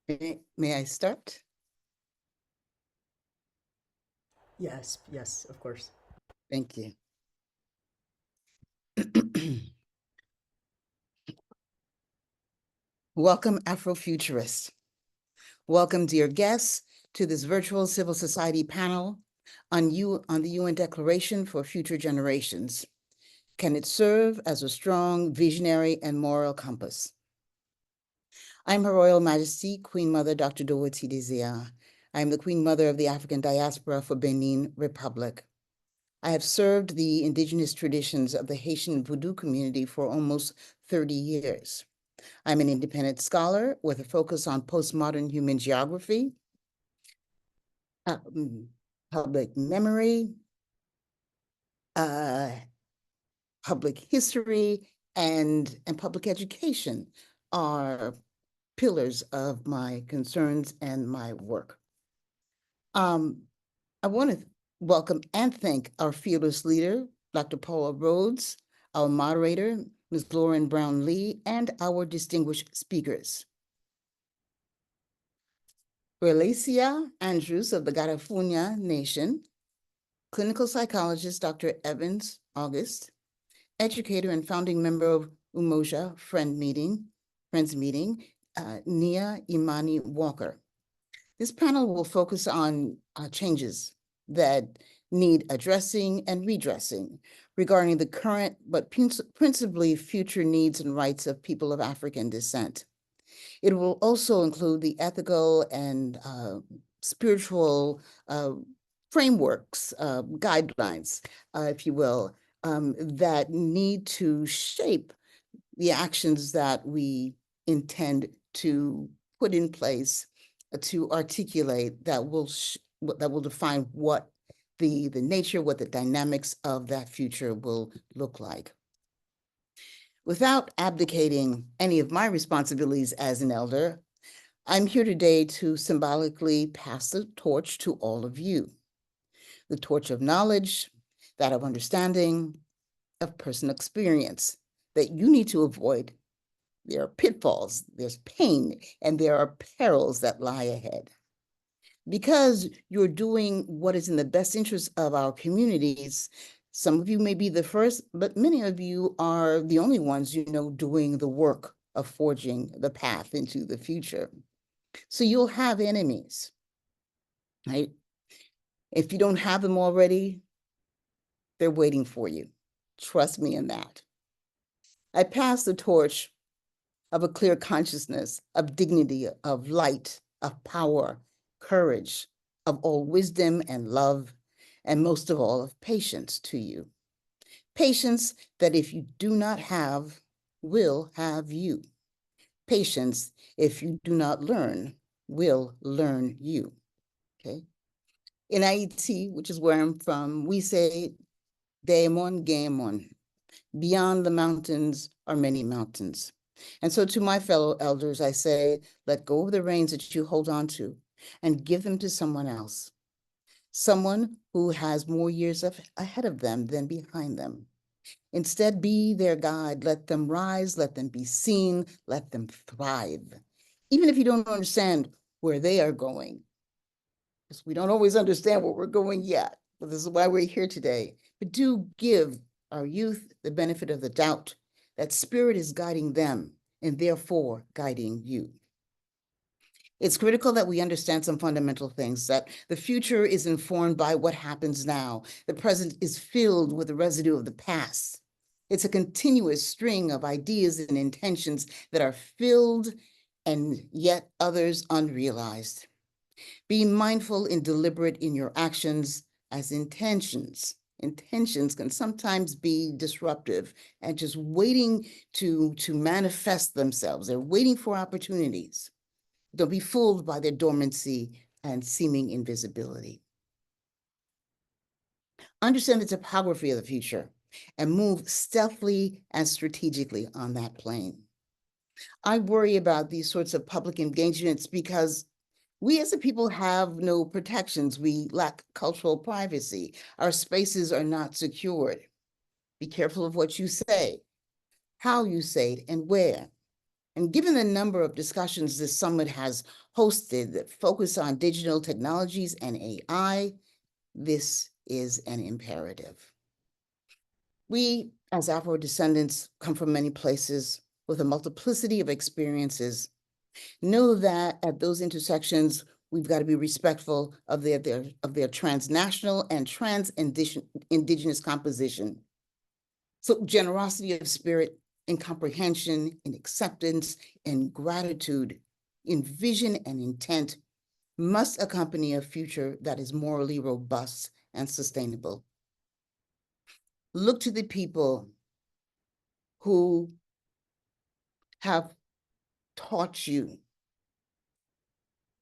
May I start? Yes, yes, of course. Thank you. Welcome, Afrofuturists. Welcome, dear guests, to this virtual civil society panel on the UN Declaration for Future Generations. Can it serve as a strong, visionary, and moral compass? I'm Her Royal Majesty, Queen Mother Dr. Dorothy Desea. I am the Queen Mother of the African Diaspora for Benin Republic. I have served the indigenous traditions of the Haitian Vodou community for almost 30 years. I'm an independent scholar with a focus on postmodern human geography, public memory, uh, public history, and public education are pillars of my concerns and my work. I want to welcome and thank our fearless leader, Dr. Paula Rhodes, our moderator, Ms. Lauren Brown Lee, and our distinguished speakers. Relicia Andrews of the Garafunya Nation, clinical psychologist Dr. Evans August, educator and founding member of Umoja Friends Meeting, Nia Imani Walker. This panel will focus on changes that need addressing and redressing regarding the current, but principally future needs and rights of people of African descent. It will also include the ethical and spiritual frameworks, guidelines, if you will, that need to shape the actions that we intend to put in place to articulate that will define what the nature, what the dynamics of that future will look like. Without abdicating any of my responsibilities as an elder, I'm here today to symbolically pass the torch to all of you. The torch of knowledge, that of understanding, of personal experience that you need to avoid. There are pitfalls, there's pain, and there are perils that lie ahead. Because you're doing what is in the best interest of our communities, some of you may be the first, but many of you are the only ones, doing the work of forging the path into the future. So you'll have enemies, right? If you don't have them already, they're waiting for you. Trust me in that. I pass the torch of a clear consciousness, of dignity, of light, of power, courage, of all wisdom and love, and most of all, of patience to you. Patience that if you do not have, will have you. Patience, if you do not learn, will learn you, okay? In Haiti, which is where I'm from, we say, Daemon Gaemon. Beyond the mountains are many mountains. And so to my fellow elders, I say, let go of the reins that you hold on to and give them to someone else, someone who has more years ahead of them than behind them. Instead, be their guide. Let them rise, let them be seen, let them thrive. Even if you don't understand where they are going, because we don't always understand where we're going yet, but this is why we're here today. But do give our youth the benefit of the doubt that spirit is guiding them and therefore guiding you. It's critical that we understand some fundamental things, that the future is informed by what happens now. The present is filled with the residue of the past. It's a continuous string of ideas and intentions that are filled and yet others unrealized. Be mindful and deliberate in your actions as intentions. Intentions can sometimes be disruptive and just waiting to manifest themselves. They're waiting for opportunities. Don't be fooled by their dormancy and seeming invisibility. Understand the topography of the future and move stealthily and strategically on that plane. I worry about these sorts of public engagements because we as a people have no protections. We lack cultural privacy. Our spaces are not secured. Be careful of what you say, how you say it, and where. And given the number of discussions this summit has hosted that focus on digital technologies and AI, this is an imperative. We, as Afro-descendants, come from many places with a multiplicity of experiences. Know that at those intersections, we've got to be respectful of their transnational and trans-indigenous composition. So generosity of spirit, in comprehension, in acceptance, in gratitude, in vision and intent must accompany a future that is morally robust and sustainable. Look to the people who have taught you.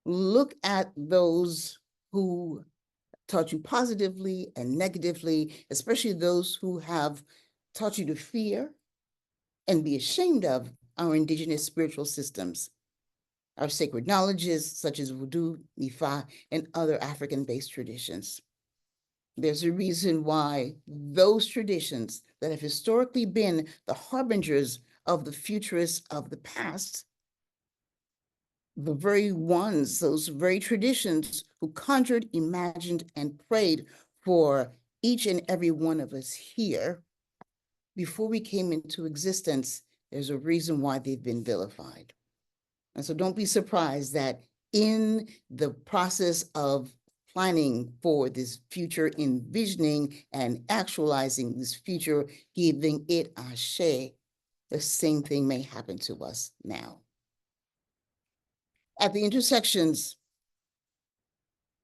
Look at those who taught you positively and negatively, especially those who have taught you to fear and be ashamed of our indigenous spiritual systems, our sacred knowledges such as Voodoo, Ifa, and other African-based traditions. There's a reason why those traditions that have historically been the harbingers of the futurists of the past, the very ones, those very traditions who conjured, imagined, and prayed for each and every one of us here, before we came into existence, there's a reason why they've been vilified. And so don't be surprised that in the process of planning for this future, envisioning and actualizing this future, giving it ashe, the same thing may happen to us now. At the intersections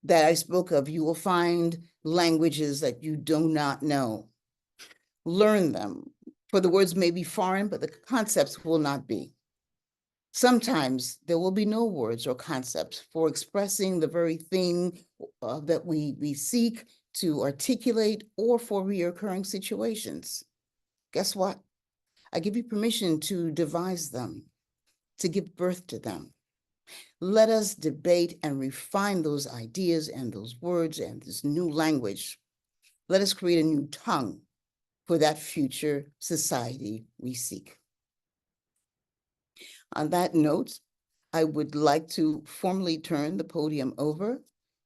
that I spoke of, you will find languages that you do not know. Learn them, for the words may be foreign, but the concepts will not be. Sometimes there will be no words or concepts for expressing the very thing that we seek to articulate or for reoccurring situations. Guess what? I give you permission to devise them, to give birth to them. Let us debate and refine those ideas and those words and this new language. Let us create a new tongue for that future society we seek. On that note, I would like to formally turn the podium over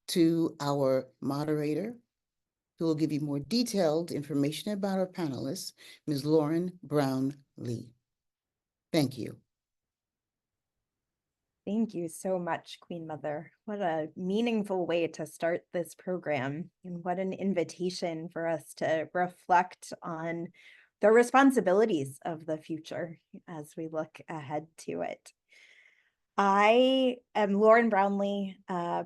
to our moderator, who will give you more detailed information about our panelists, Ms. Lauren Brown Lee. Thank you. Thank you so much, Queen Mother. What a meaningful way to start this program, and what an invitation for us to reflect on the responsibilities of the future as we look ahead to it. I am Lauren Brownlee.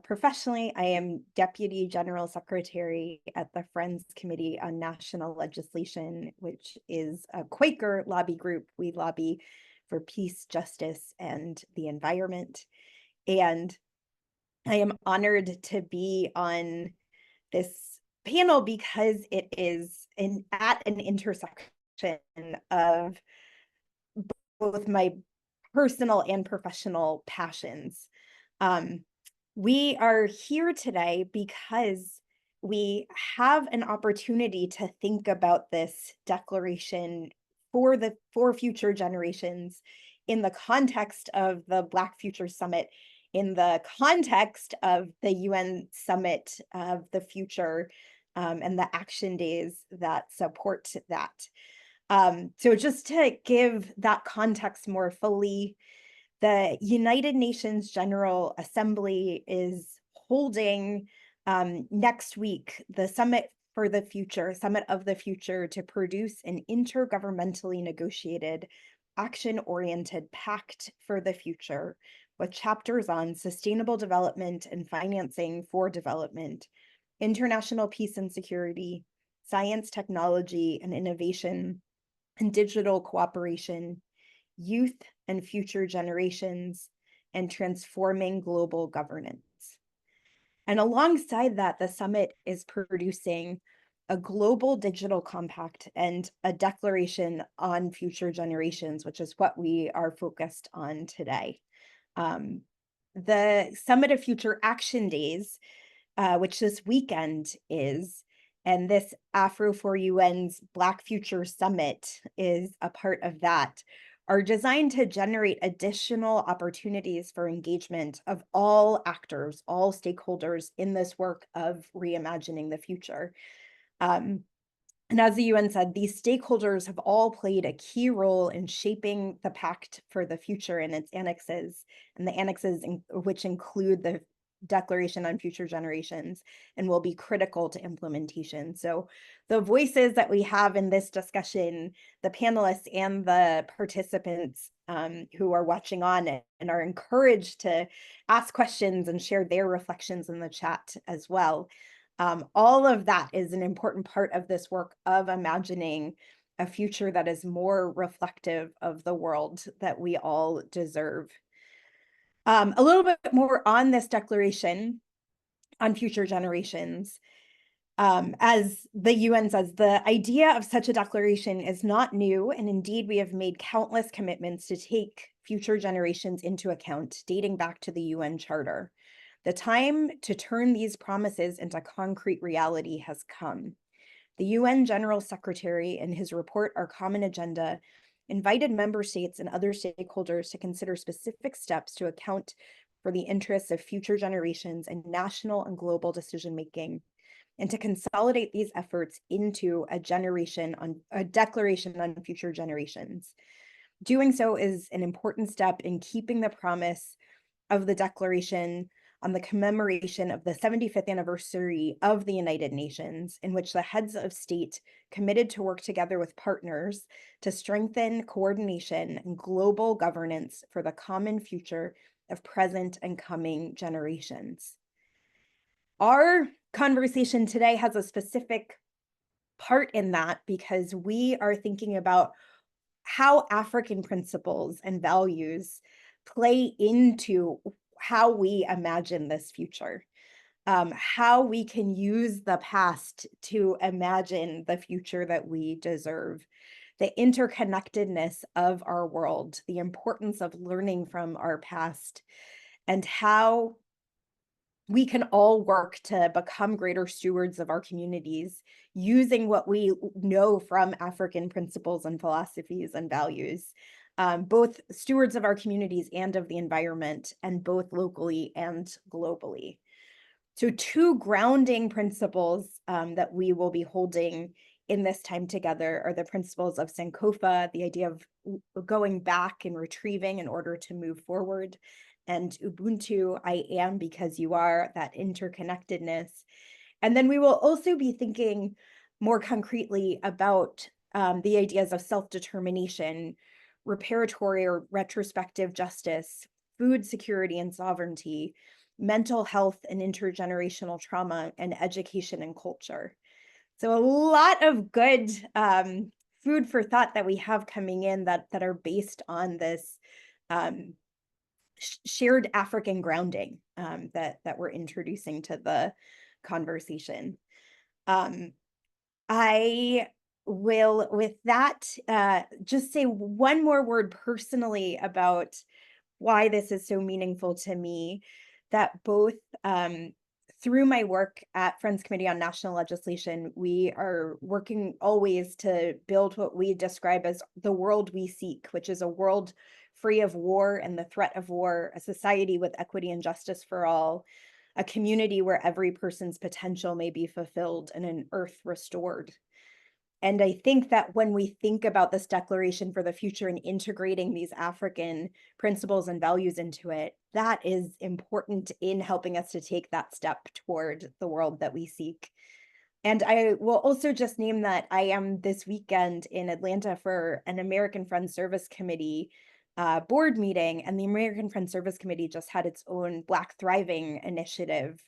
Professionally, I am Deputy General Secretary at the Friends Committee on National Legislation, which is a Quaker lobby group. We lobby for peace, justice, and the environment. And I am honored to be on this panel because it is at an intersection of both my personal and professional passions. We are here today because we have an opportunity to think about this declaration for future generations in the context of the Black Future Summit, in the context of the UN Summit of the Future, and the action days that support that. So just to give that context more fully, the United Nations General Assembly is holding next week the Summit of the Future, to produce an intergovernmentally negotiated, action-oriented pact for the future with chapters on sustainable development and financing for development, international peace and security, science, technology, and innovation, and digital cooperation, youth and future generations, and transforming global governance. And alongside that, the summit is producing a global digital compact and a declaration on future generations, which is what we are focused on today. The Summit of Future Action Days, which this weekend is, and this Afro4UN's Black Future Summit is a part of that, are designed to generate additional opportunities for engagement of all actors, all stakeholders in this work of reimagining the future. And as the UN said, these stakeholders have all played a key role in shaping the Pact for the Future and its annexes, and the annexes which include the Declaration on Future Generations and will be critical to implementation. So the voices that we have in this discussion, the panelists and the participants who are watching on it and are encouraged to ask questions and share their reflections in the chat as well. All of that is an important part of this work of imagining a future that is more reflective of the world that we all deserve. A little bit more on this declaration on future generations. As the UN says, the idea of such a declaration is not new, and indeed we have made countless commitments to take future generations into account, dating back to the UN Charter. The time to turn these promises into concrete reality has come. The UN General Secretary, in his report, Our Common Agenda, invited member states and other stakeholders to consider specific steps to account for the interests of future generations in national and global decision-making, and to consolidate these efforts into a declaration on future generations. Doing so is an important step in keeping the promise of the declaration on the commemoration of the 75th anniversary of the United Nations, in which the heads of state committed to work together with partners to strengthen coordination and global governance for the common future of present and coming generations. Our conversation today has a specific part in that because we are thinking about how African principles and values play into how we imagine this future, how we can use the past to imagine the future that we deserve, the interconnectedness of our world, the importance of learning from our past, and how we can all work to become greater stewards of our communities using what we know from African principles and philosophies and values, both stewards of our communities and of the environment, and both locally and globally. So two grounding principles that we will be holding in this time together are the principles of Sankofa, the idea of going back and retrieving in order to move forward, and Ubuntu, I am because you are, that interconnectedness. And then we will also be thinking more concretely about the ideas of self-determination, reparatory or retrospective justice, food security and sovereignty, mental health and intergenerational trauma, and education and culture. So a lot of good food for thought that we have coming in that are based on this shared African grounding that we're introducing to the conversation. I will, with that, just say one more word personally about why this is so meaningful to me, that both through my work at Friends Committee on National Legislation, we are working always to build what we describe as the world we seek, which is a world free of war and the threat of war, a society with equity and justice for all, a community where every person's potential may be fulfilled, and an earth restored. And I think that when we think about this declaration for the future and integrating these African principles and values into it, that is important in helping us to take that step toward the world that we seek. And I will also just name that I am this weekend in Atlanta for an American Friends Service Committee board meeting, and the American Friends Service Committee just had its own Black Thriving initiative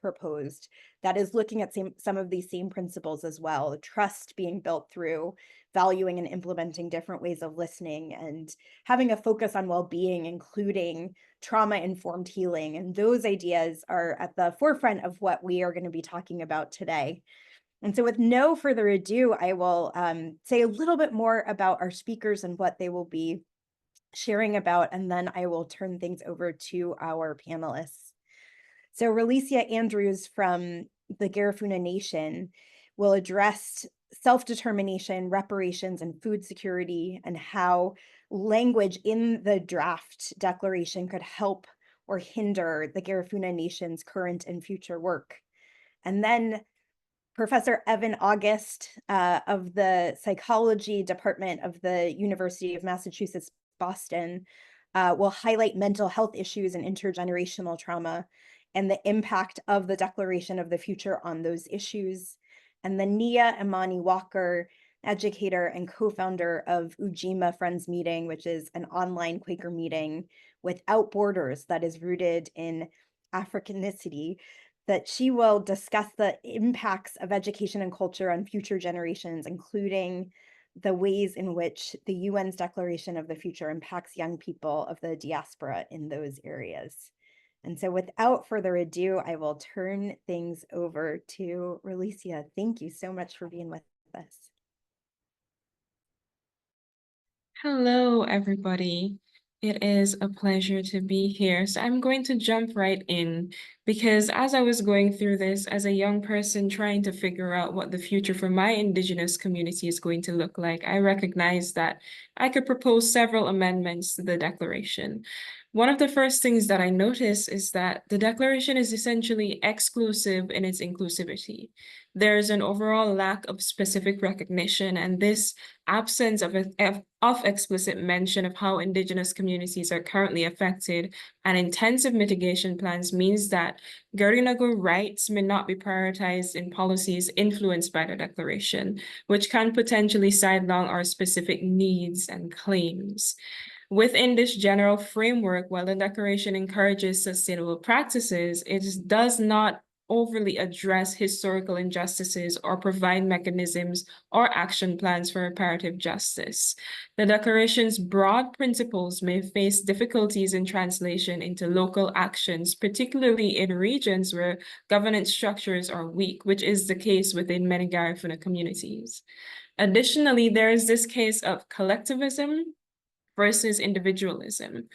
proposed that is looking at some of these same principles as well, trust being built through valuing and implementing different ways of listening and having a focus on well-being, including trauma-informed healing. And those ideas are at the forefront of what we are going to be talking about today. And so with no further ado, I will say a little bit more about our speakers and what they will be sharing about, and then I will turn things over to our panelists. So Relicia Andrews from the Garifuna Nation will address self-determination, reparations, and food security, and how language in the draft declaration could help or hinder the Garifuna Nation's current and future work. And then Professor Evan August of the Psychology Department of the University of Massachusetts, Boston, will highlight mental health issues and intergenerational trauma and the impact of the Declaration of the Future on those issues. And then Nia Imani Walker, educator and co-founder of Ujima Friends Meeting, which is an online Quaker meeting without borders that is rooted in Africanicity, that she will discuss the impacts of education and culture on future generations, including the ways in which the UN's Declaration of the Future impacts young people of the diaspora in those areas. And so without further ado, I will turn things over to Relicia. Thank you so much for being with us. Hello, everybody. It is a pleasure to be here. So I'm going to jump right in because as I was going through this as a young person trying to figure out what the future for my Indigenous community is going to look like, I recognized that I could propose several amendments to the Declaration. One of the first things that I noticed is that the Declaration is essentially exclusive in its inclusivity. There's an overall lack of specific recognition, and this absence of explicit mention of how Indigenous communities are currently affected and intensive mitigation plans means that Garinagu rights may not be prioritized in policies influenced by the Declaration, which can potentially sideline our specific needs and claims. Within this general framework, while the Declaration encourages sustainable practices, it does not overly address historical injustices or provide mechanisms or action plans for reparative justice. The Declaration's broad principles may face difficulties in translation into local actions, particularly in regions where governance structures are weak, which is the case within many Garifuna communities. Additionally, there is this case of collectivism versus individualism.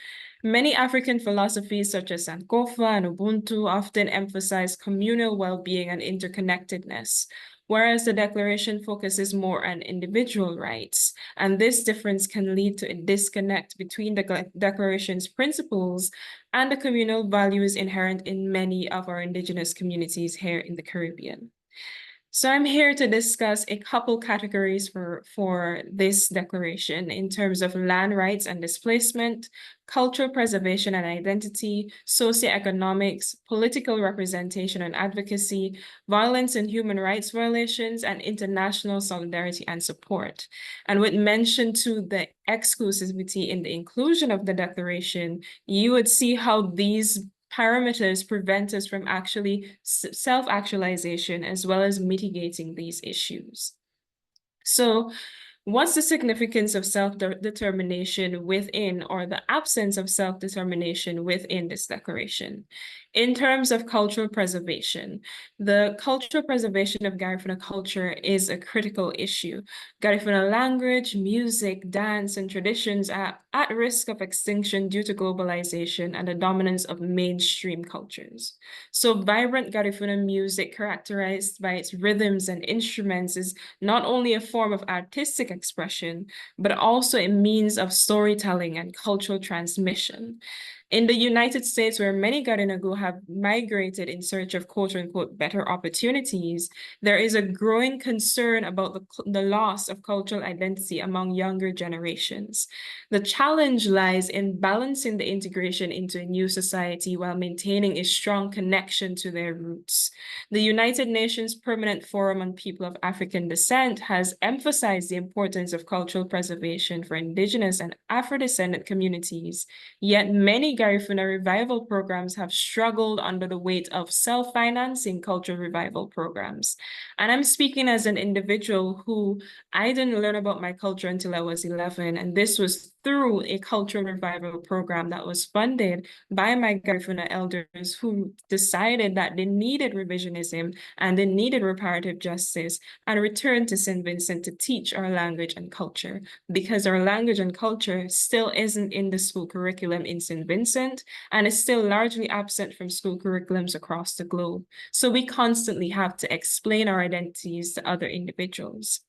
Many African philosophies such as Sankofa and Ubuntu often emphasize communal well-being and interconnectedness, whereas the Declaration focuses more on individual rights. And this difference can lead to a disconnect between the Declaration's principles and the communal values inherent in many of our Indigenous communities here in the Caribbean. So I'm here to discuss a couple categories for this declaration in terms of land rights and displacement, cultural preservation and identity, socioeconomics, political representation and advocacy, violence and human rights violations, and international solidarity and support. And with mention to the exclusivity in the inclusion of the declaration, you would see how these parameters prevent us from actually self-actualization as well as mitigating these issues. So what's the significance of self-determination within or the absence of self-determination within this declaration? In terms of cultural preservation, the cultural preservation of Garifuna culture is a critical issue. Garifuna language, music, dance, and traditions are at risk of extinction due to globalization and the dominance of mainstream cultures. So vibrant Garifuna music characterized by its rhythms and instruments is not only a form of artistic expression, but also a means of storytelling and cultural transmission. In the United States, where many Garinagu have migrated in search of quote-unquote better opportunities, there is a growing concern about the loss of cultural identity among younger generations. The challenge lies in balancing the integration into a new society while maintaining a strong connection to their roots. The United Nations Permanent Forum on People of African Descent has emphasized the importance of cultural preservation for Indigenous and Afro-descendant communities, yet many Garifuna revival programs have struggled under the weight of self-financing cultural revival programs. And I'm speaking as an individual who I didn't learn about my culture until I was 11, and this was through a cultural revival program that was funded by my Garifuna elders who decided that they needed revisionism and they needed reparative justice and returned to St. Vincent to teach our language and culture, because our language and culture still isn't in the school curriculum in St. Vincent and is still largely absent from school curriculums across the globe. So we constantly have to explain our identities to other individuals.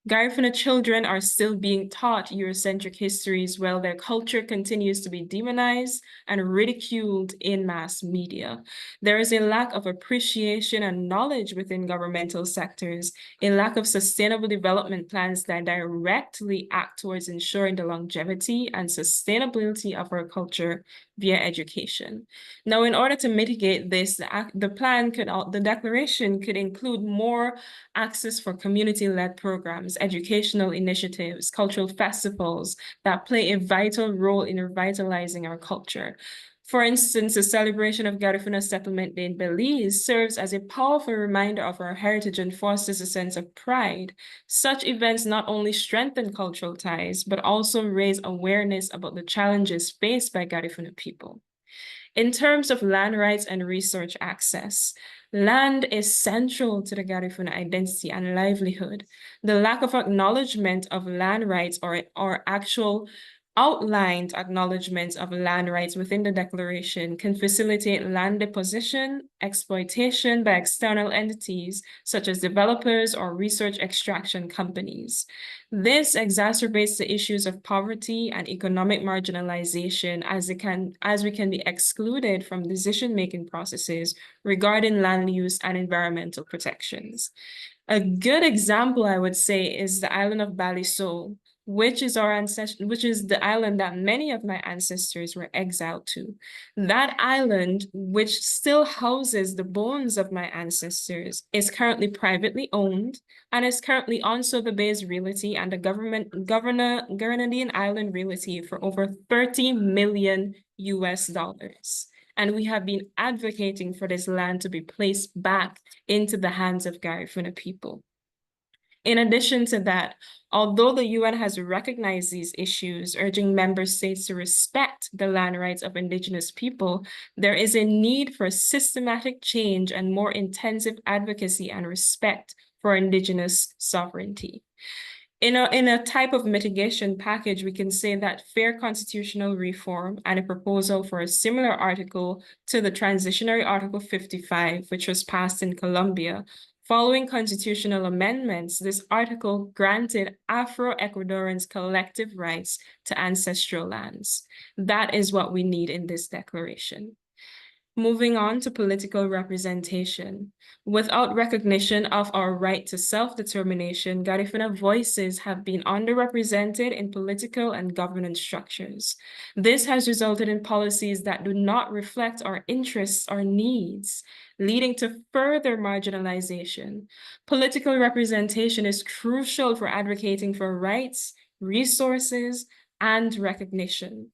Garifuna children are still being taught Eurocentric histories while their culture continues to be demonized and ridiculed in mass media. There is a lack of appreciation and knowledge within governmental sectors, a lack of sustainable development plans that directly act towards ensuring the longevity and sustainability of our culture via education. Now, in order to mitigate this, the declaration could include more access for community-led programs, educational initiatives, cultural festivals that play a vital role in revitalizing our culture. For instance, the celebration of Garifuna Settlement Day in Belize serves as a powerful reminder of our heritage and fosters a sense of pride. Such events not only strengthen cultural ties, but also raise awareness about the challenges faced by Garifuna people. In terms of land rights and research access, land is central to the Garifuna identity and livelihood. The lack of acknowledgement of land rights or actual outlined acknowledgements of land rights within the declaration can facilitate land deposition, exploitation by external entities such as developers or research extraction companies. This exacerbates the issues of poverty and economic marginalization as we can be excluded from decision-making processes regarding land use and environmental protections. A good example, I would say, is the island of Balisol, which is the island that many of my ancestors were exiled to. That island, which still houses the bones of my ancestors, is currently privately owned and is currently on Sotheby's Realty and the Grenadine Island Realty for over $30 million US. And we have been advocating for this land to be placed back into the hands of Garifuna people. In addition to that, although the UN has recognized these issues, urging member states to respect the land rights of Indigenous people, there is a need for systematic change and more intensive advocacy and respect for Indigenous sovereignty. In a type of mitigation package, we can say that fair constitutional reform and a proposal for a similar article to the transitionary Article 55, which was passed in Colombia. Following constitutional amendments, this article granted Afro-Ecuadorians collective rights to ancestral lands. That is what we need in this declaration. Moving on to political representation. Without recognition of our right to self-determination, Garifuna voices have been underrepresented in political and governance structures. This has resulted in policies that do not reflect our interests or needs, leading to further marginalization. Political representation is crucial for advocating for rights, resources, and recognition.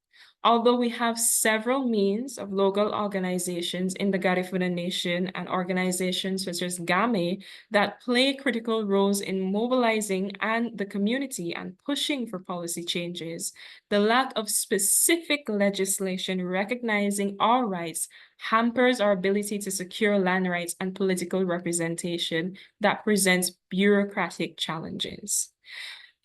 Although we have several means of local organizations in the Garifuna Nation and organizations such as GAME that play critical roles in mobilizing the community and pushing for policy changes, the lack of specific legislation recognizing our rights hampers our ability to secure land rights and political representation that presents bureaucratic challenges.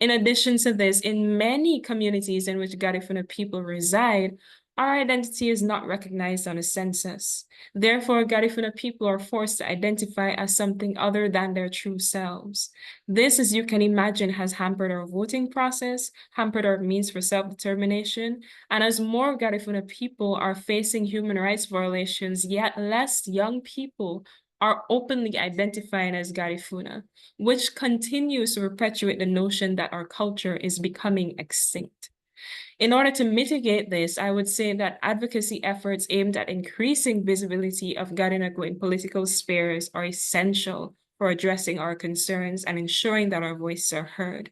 In addition to this, in many communities in which Garifuna people reside, our identity is not recognized on a census. Therefore, Garifuna people are forced to identify as something other than their true selves. This, as you can imagine, has hampered our voting process, hampered our means for self-determination, and as more Garifuna people are facing human rights violations, yet less young people are openly identifying as Garifuna, which continues to perpetuate the notion that our culture is becoming extinct. In order to mitigate this, I would say that advocacy efforts aimed at increasing visibility of Garinagu in political spheres are essential for addressing our concerns and ensuring that our voices are heard.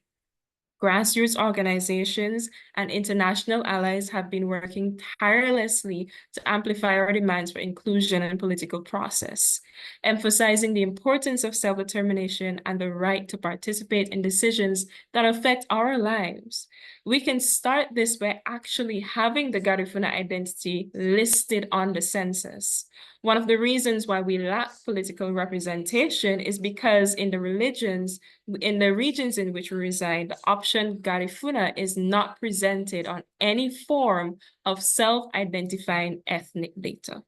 Grassroots organizations and international allies have been working tirelessly to amplify our demands for inclusion and political process, emphasizing the importance of self-determination and the right to participate in decisions that affect our lives. We can start this by actually having the Garifuna identity listed on the census. One of the reasons why we lack political representation is because in the regions in which we reside, the option Garifuna is not presented on any form of self-identifying ethnic data.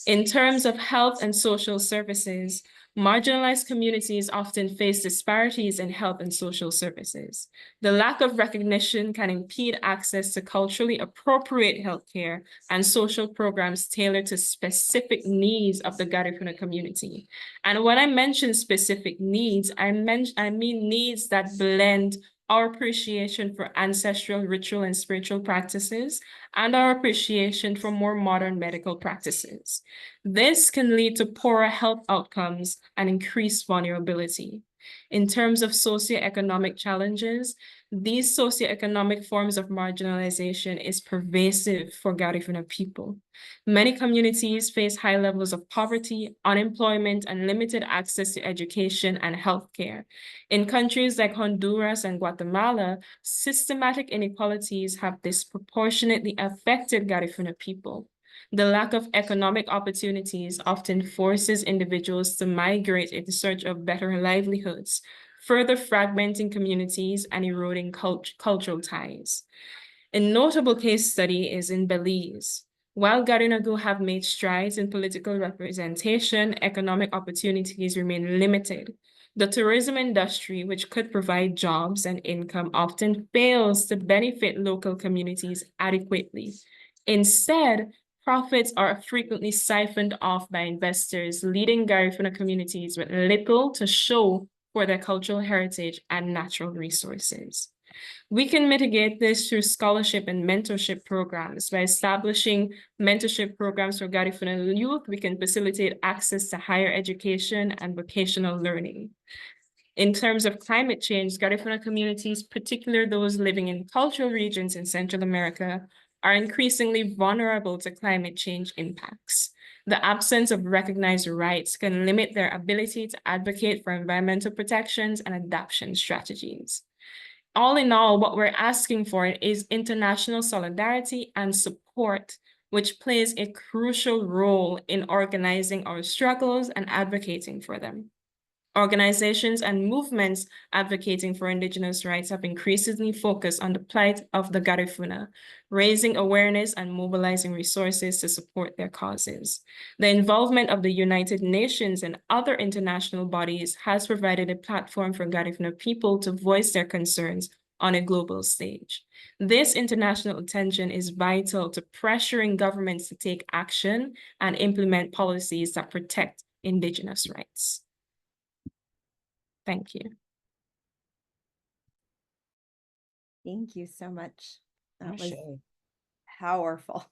In terms of health and social services, marginalized communities often face disparities in health and social services. The lack of recognition can impede access to culturally appropriate healthcare and social programs tailored to specific needs of the Garifuna community. And when I mention specific needs, I mean needs that blend our appreciation for ancestral ritual and spiritual practices and our appreciation for more modern medical practices. This can lead to poorer health outcomes and increased vulnerability. In terms of socioeconomic challenges, these socioeconomic forms of marginalization is pervasive for Garifuna people. Many communities face high levels of poverty, unemployment, and limited access to education and healthcare. In countries like Honduras and Guatemala, systematic inequalities have disproportionately affected Garifuna people. The lack of economic opportunities often forces individuals to migrate in search of better livelihoods, further fragmenting communities and eroding cultural ties. A notable case study is in Belize. While Garinagu have made strides in political representation, economic opportunities remain limited. The tourism industry, which could provide jobs and income, often fails to benefit local communities adequately. Instead, profits are frequently siphoned off by investors, leading Garifuna communities with little to show for their cultural heritage and natural resources. We can mitigate this through scholarship and mentorship programs. By establishing mentorship programs for Garifuna youth, we can facilitate access to higher education and vocational learning. In terms of climate change, Garifuna communities, particularly those living in cultural regions in Central America, are increasingly vulnerable to climate change impacts. The absence of recognized rights can limit their ability to advocate for environmental protections and adaptation strategies. All in all, what we're asking for is international solidarity and support, which plays a crucial role in organizing our struggles and advocating for them. Organizations and movements advocating for Indigenous rights have increasingly focused on the plight of the Garifuna, raising awareness and mobilizing resources to support their causes. The involvement of the United Nations and other international bodies has provided a platform for Garifuna people to voice their concerns on a global stage. This international attention is vital to pressuring governments to take action and implement policies that protect Indigenous rights. Thank you. Thank you so much. That was Ashe. powerful.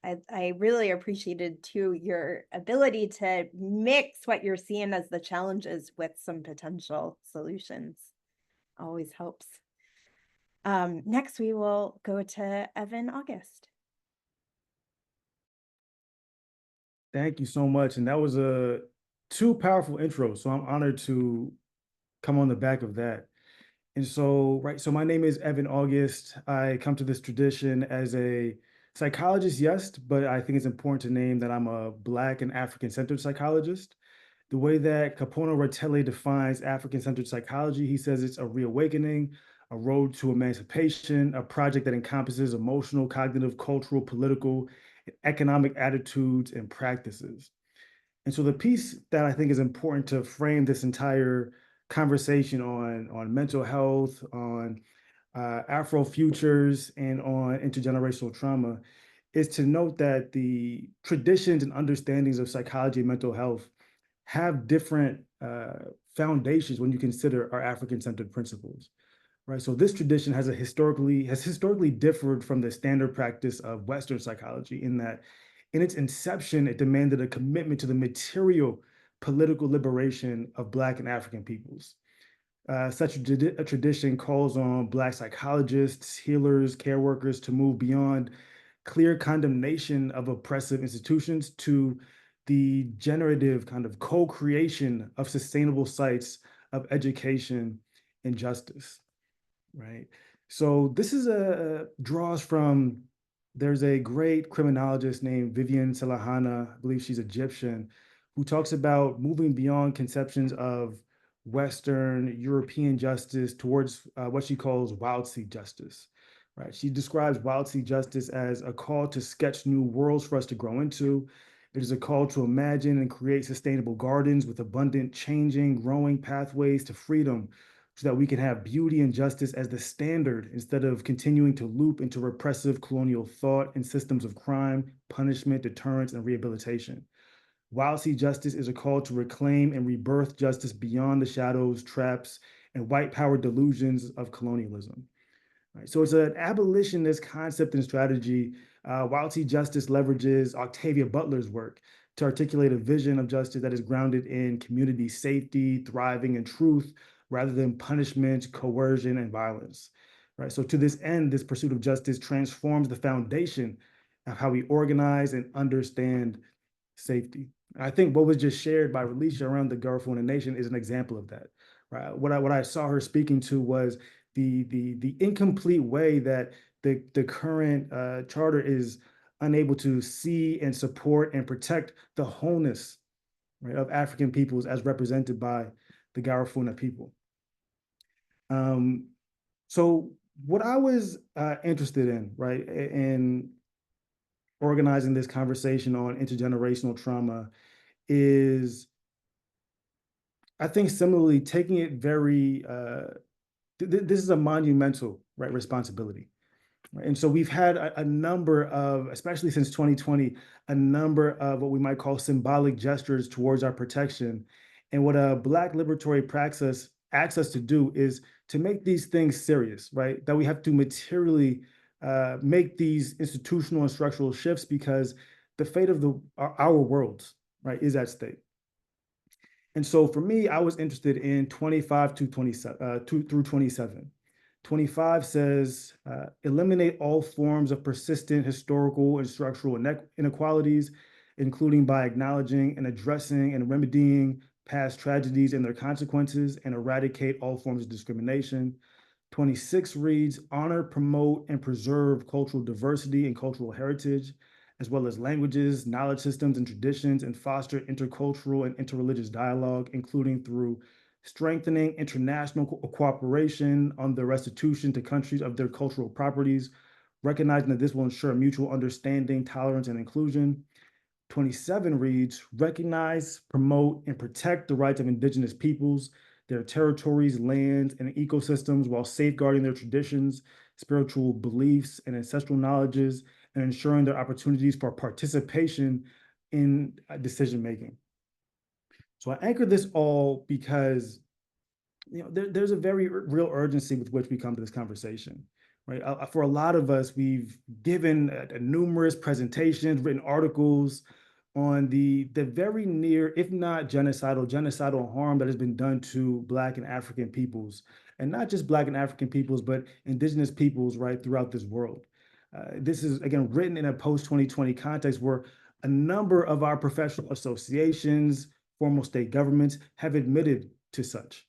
I really appreciated too your ability to mix what you're seeing as the challenges with some potential solutions. Always helps. Next, we will go to Evan August. Thank you so much. And that was two powerful intros. So I'm honored to come on the back of that. And so, so my name is Evan August. I come to this tradition as a psychologist, yes, but I think it's important to name that I'm a Black and African-centered psychologist. The way that Capono Rattele defines African-centered psychology, he says it's a reawakening, a road to emancipation, a project that encompasses emotional, cognitive, cultural, political, and economic attitudes and practices. And so the piece that I think is important to frame this entire conversation on mental health, on Afro futures, and on intergenerational trauma is to note that the traditions and understandings of psychology and mental health have different foundations when you consider our African-centered principles, right? So this tradition has historically differed from the standard practice of Western psychology in that in its inception, it demanded a commitment to the material political liberation of Black and African peoples. Such a tradition calls on Black psychologists, healers, care workers to move beyond clear condemnation of oppressive institutions to the generative kind of co-creation of sustainable sites of education and justice, right? So this is a draws from, there's a great criminologist named Vivian Salahana, I believe she's Egyptian, who talks about moving beyond conceptions of Western European justice towards what she calls wild seed justice, right? She describes wild seed justice as a call to sketch new worlds for us to grow into. It is a call to imagine and create sustainable gardens with abundant, changing, growing pathways to freedom so that we can have beauty and justice as the standard instead of continuing to loop into repressive colonial thought and systems of crime, punishment, deterrence, and rehabilitation. Wild Seed Justice is a call to reclaim and rebirth justice beyond the shadows, traps, and white power delusions of colonialism. Right? So it's an abolitionist concept and strategy. Wild Seed Justice leverages Octavia Butler's work to articulate a vision of justice that is grounded in community safety, thriving, and truth, rather than punishment, coercion, and violence. Right. So to this end, this pursuit of justice transforms the foundation of how we organize and understand safety. I think what was just shared by Relisha around the Garifuna Nation is an example of that. Right. What I saw her speaking to was the incomplete way that the current charter is unable to see and support and protect the wholeness, right, of African peoples as represented by the Garifuna people. So what I was interested in, right, in organizing this conversation on intergenerational trauma is, I think, similarly taking it very, this is a monumental, right, responsibility. Right? And so we've had a number of, especially since 2020, a number of what we might call symbolic gestures towards our protection. And what a Black liberatory praxis asks us to do is to make these things serious, right? That we have to materially make these institutional and structural shifts because the fate of our worlds, right, is at stake. And so for me, I was interested in 25 to 27, through 27. 25 says, eliminate all forms of persistent historical and structural inequalities, including by acknowledging and addressing and remedying past tragedies and their consequences, and eradicate all forms of discrimination. 26 reads, honor, promote, and preserve cultural diversity and cultural heritage, as well as languages, knowledge systems, and traditions, and foster intercultural and interreligious dialogue, including through strengthening international cooperation on the restitution to countries of their cultural properties, recognizing that this will ensure mutual understanding, tolerance, and inclusion. 27 reads, recognize, promote, and protect the rights of Indigenous peoples, their territories, lands, and ecosystems while safeguarding their traditions, spiritual beliefs, and ancestral knowledges, and ensuring their opportunities for participation in decision-making. So I anchor this all because there's a very real urgency with which we come to this conversation, right? For a lot of us, we've given numerous presentations, written articles on the very near, if not genocidal harm that has been done to Black and African peoples, and not just Black and African peoples, but Indigenous peoples, right, throughout this world. This is, again, written in a post-2020 context where a number of our professional associations, formal state governments have admitted to such,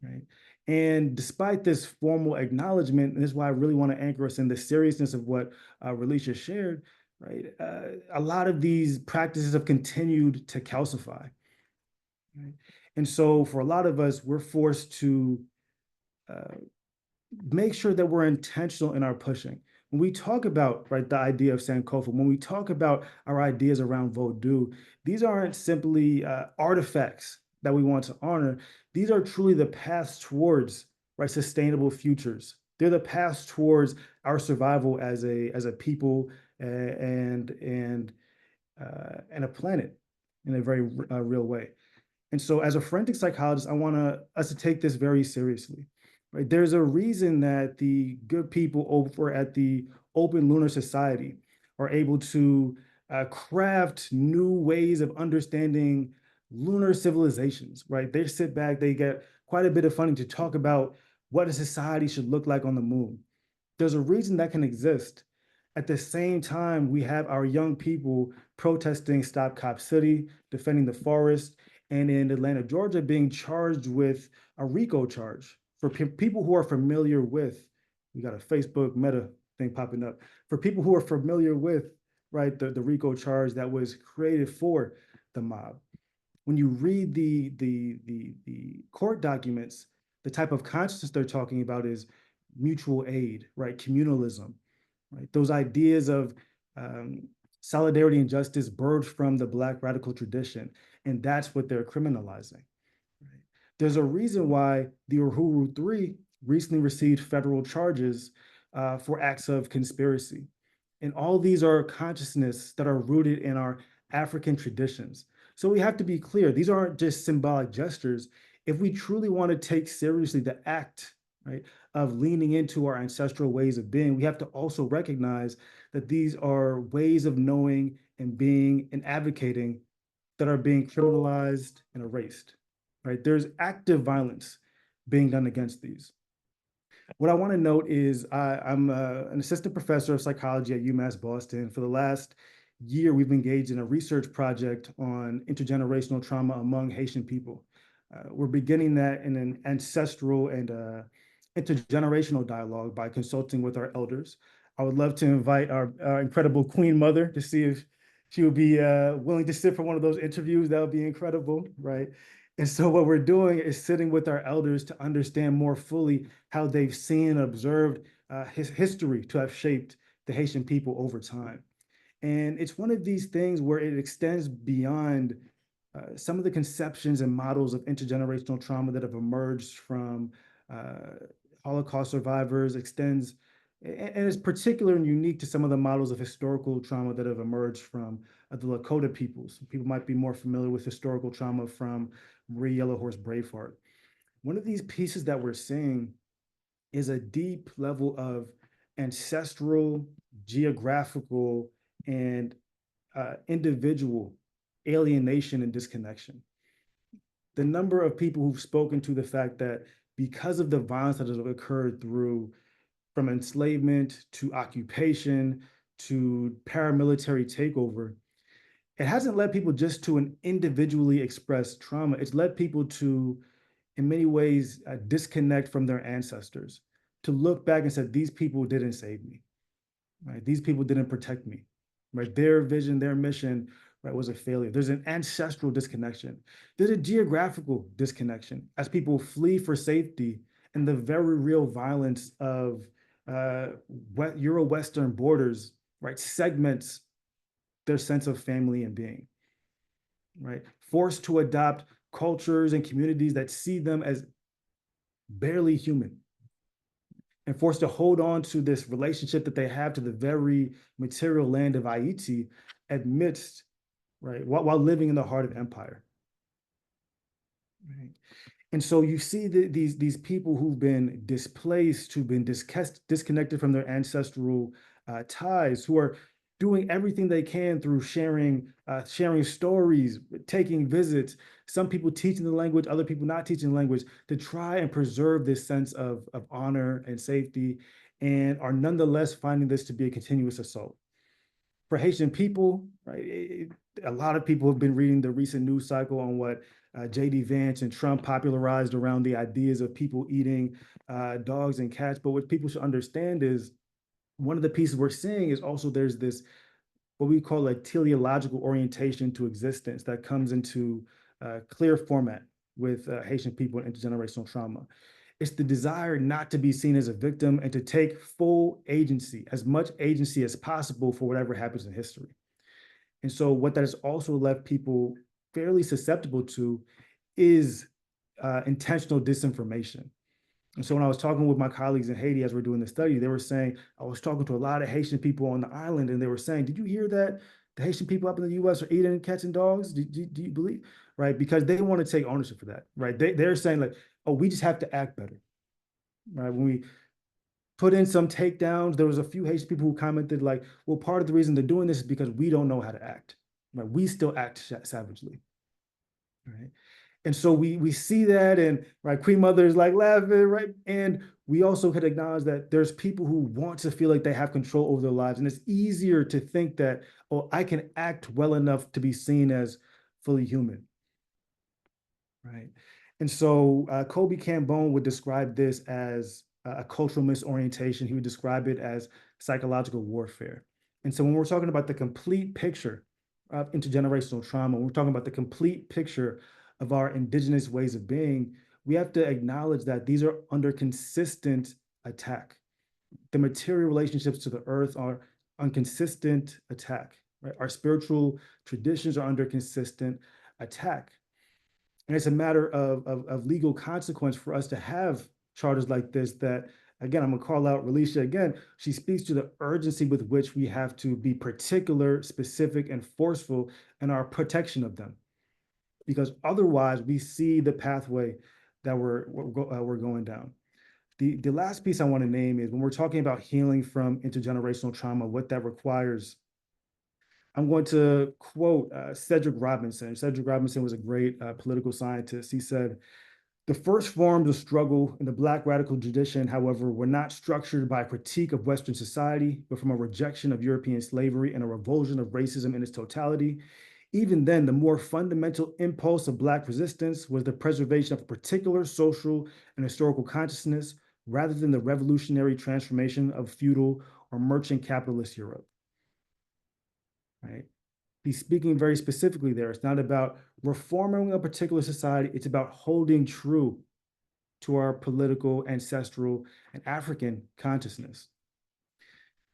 right? And despite this formal acknowledgement, and this is why I really want to anchor us in the seriousness of what Relisha shared, right? A lot of these practices have continued to calcify, right? And so for a lot of us, we're forced to make sure that we're intentional in our pushing. When we talk about, right, the idea of Sankofa, when we talk about our ideas around Vodou, these aren't simply artifacts that we want to honor. These are truly the paths towards, right, sustainable futures. They're the paths towards our survival as a people and a planet in a very real way. And so as a forensic psychologist, I want us to take this very seriously. Right? There's a reason that the good people over at the Open Lunar Society are able to craft new ways of understanding lunar civilizations, right? They sit back, they get quite a bit of funding to talk about what a society should look like on the moon. There's a reason that can exist. At the same time, we have our young people protesting Stop Cop City, defending the forest, and in Atlanta, Georgia, being charged with a RICO charge. For people who are familiar with, we got a Facebook Meta thing popping up. For people who are familiar with, right, the RICO charge that was created for the mob. When you read the court documents, the type of consciousness they're talking about is mutual aid, right? Communalism, right? Those ideas of solidarity and justice birthed from the Black radical tradition, and that's what they're criminalizing. Right? There's a reason why the Uhuru Three recently received federal charges for acts of conspiracy. And all these are consciousness that are rooted in our African traditions. So we have to be clear, these aren't just symbolic gestures. If we truly want to take seriously the act, right, of leaning into our ancestral ways of being, we have to also recognize that these are ways of knowing and being and advocating that are being criminalized and erased, right? There's active violence being done against these. What I want to note is I'm an assistant professor of psychology at UMass Boston. For the last year, we've engaged in a research project on intergenerational trauma among Haitian people. We're beginning that in an ancestral and intergenerational dialogue by consulting with our elders. I would love to invite our incredible Queen Mother to see if she would be willing to sit for one of those interviews. That would be incredible, right? And so what we're doing is sitting with our elders to understand more fully how they've seen and observed his history to have shaped the Haitian people over time. And it's one of these things where it extends beyond some of the conceptions and models of intergenerational trauma that have emerged from Holocaust survivors, extends and is particular and unique to some of the models of historical trauma that have emerged from the Lakota peoples. People might be more familiar with historical trauma from Marie Yellow Horse Braveheart. One of these pieces that we're seeing is a deep level of ancestral, geographical, and individual alienation and disconnection. The number of people who've spoken to the fact that because of the violence that has occurred through from enslavement to occupation to paramilitary takeover, it hasn't led people just to an individually expressed trauma. It's led people to, in many ways, disconnect from their ancestors, to look back and say, these people didn't save me, right? These people didn't protect me, right? Their vision, their mission, right, was a failure. There's an ancestral disconnection. There's a geographical disconnection as people flee for safety and the very real violence of Euro-Western borders, right, segments their sense of family and being, right? Forced to adopt cultures and communities that see them as barely human, and forced to hold on to this relationship that they have to the very material land of Haiti amidst, right, while living in the heart of empire. Right? And so you see these people who've been displaced, who've been disconnected from their ancestral ties, who are doing everything they can through sharing stories, taking visits, some people teaching the language, other people not teaching the language, to try and preserve this sense of honor and safety, and are nonetheless finding this to be a continuous assault. For Haitian people, right, a lot of people have been reading the recent news cycle on what J.D. Vance and Trump popularized around the ideas of people eating dogs and cats. But what people should understand is one of the pieces we're seeing is also there's this, what we call a teleological orientation to existence that comes into clear format with Haitian people and intergenerational trauma. It's the desire not to be seen as a victim and to take full agency, as much agency as possible for whatever happens in history. And so what that has also left people fairly susceptible to is intentional disinformation. And so when I was talking with my colleagues in Haiti as we're doing the study, they were saying, I was talking to a lot of Haitian people on the island, and they were saying, did you hear that the Haitian people up in the US are eating cats and dogs? Do you believe? Right? Because they want to take ownership for that, right? They're saying like, oh, we just have to act better, right? When we put in some takedowns, there was a few Haitian people who commented like, well, part of the reason they're doing this is because we don't know how to act, right? We still act savagely, right? And so we see that, and right, Queen Mother is like laughing, right? And we also could acknowledge that there's people who want to feel like they have control over their lives. And it's easier to think that, oh, I can act well enough to be seen as fully human, right? And so Kobe Cambone would describe this as a cultural misorientation. He would describe it as psychological warfare. And so when we're talking about the complete picture of intergenerational trauma, when we're talking about the complete picture of our indigenous ways of being, we have to acknowledge that these are under consistent attack. The material relationships to the earth are on consistent attack, right? Our spiritual traditions are under consistent attack. And it's a matter of legal consequence for us to have charters like this that, again, I'm gonna call out Relisha again. She speaks to the urgency with which we have to be particular, specific, and forceful in our protection of them. Because otherwise we see the pathway that we're going down. The last piece I want to name is when we're talking about healing from intergenerational trauma, what that requires. I'm going to quote Cedric Robinson. Cedric Robinson was a great political scientist. He said, "The first forms of struggle in the Black radical tradition, however, were not structured by a critique of Western society, but from a rejection of European slavery and a revulsion of racism in its totality. Even then, the more fundamental impulse of Black resistance was the preservation of a particular social and historical consciousness rather than the revolutionary transformation of feudal or merchant capitalist Europe." Right? He's speaking very specifically there. It's not about reforming a particular society, it's about holding true to our political, ancestral, and African consciousness.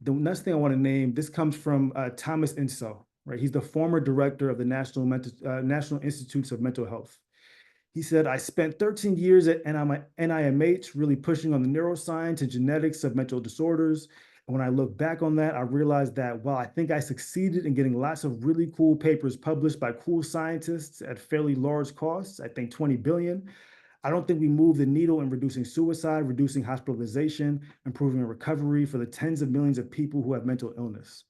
The next thing I want to name, this comes from Thomas Insel, right? He's the former director of the National Institutes of Mental Health. He said, "I spent 13 years at NIMH really pushing on the neuroscience and genetics of mental disorders. And when I look back on that, I realized that while I think I succeeded in getting lots of really cool papers published by cool scientists at fairly large costs, I think 20 billion, I don't think we moved the needle in reducing suicide, reducing hospitalization, improving recovery for the tens of millions of people who have mental illness."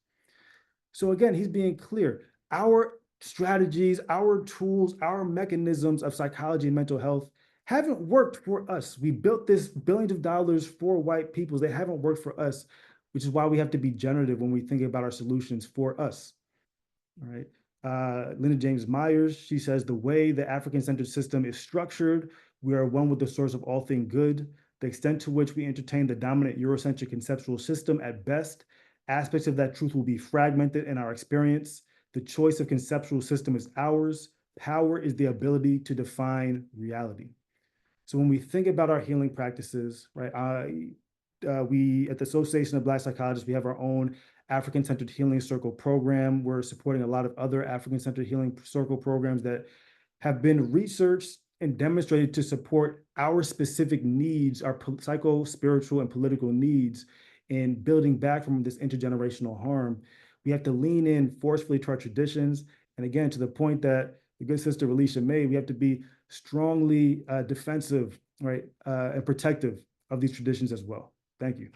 So again, he's being clear. Our strategies, our tools, our mechanisms of psychology and mental health haven't worked for us. We built this billions of dollars for white peoples. They haven't worked for us, which is why we have to be generative when we think about our solutions for us. All right. Linda James Myers, she says, "The way the African-centered system is structured, we are one with the source of all thing good. The extent to which we entertain the dominant Eurocentric conceptual system at best, aspects of that truth will be fragmented in our experience. The choice of conceptual system is ours. Power is the ability to define reality." So when we think about our healing practices, right, we at the Association of Black Psychologists, we have our own African-centered healing circle program. We're supporting a lot of other African-centered healing circle programs that have been researched and demonstrated to support our specific needs, our psycho, spiritual, and political needs in building back from this intergenerational harm. We have to lean in forcefully to our traditions. And again, to the point that the good sister Relisha made, we have to be strongly defensive, right, and protective of these traditions as well. Thank you.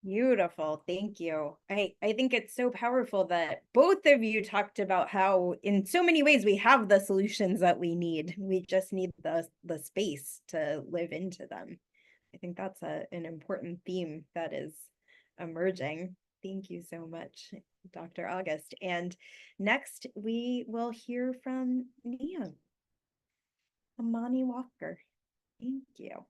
Beautiful. Thank you. I think it's so powerful that both of you talked about how in so many ways we have the solutions that we need. We just need the space to live into them. I think that's an important theme that is emerging. Thank you so much, Dr. August. And next we will hear from Nia. Amani Walker. Thank you.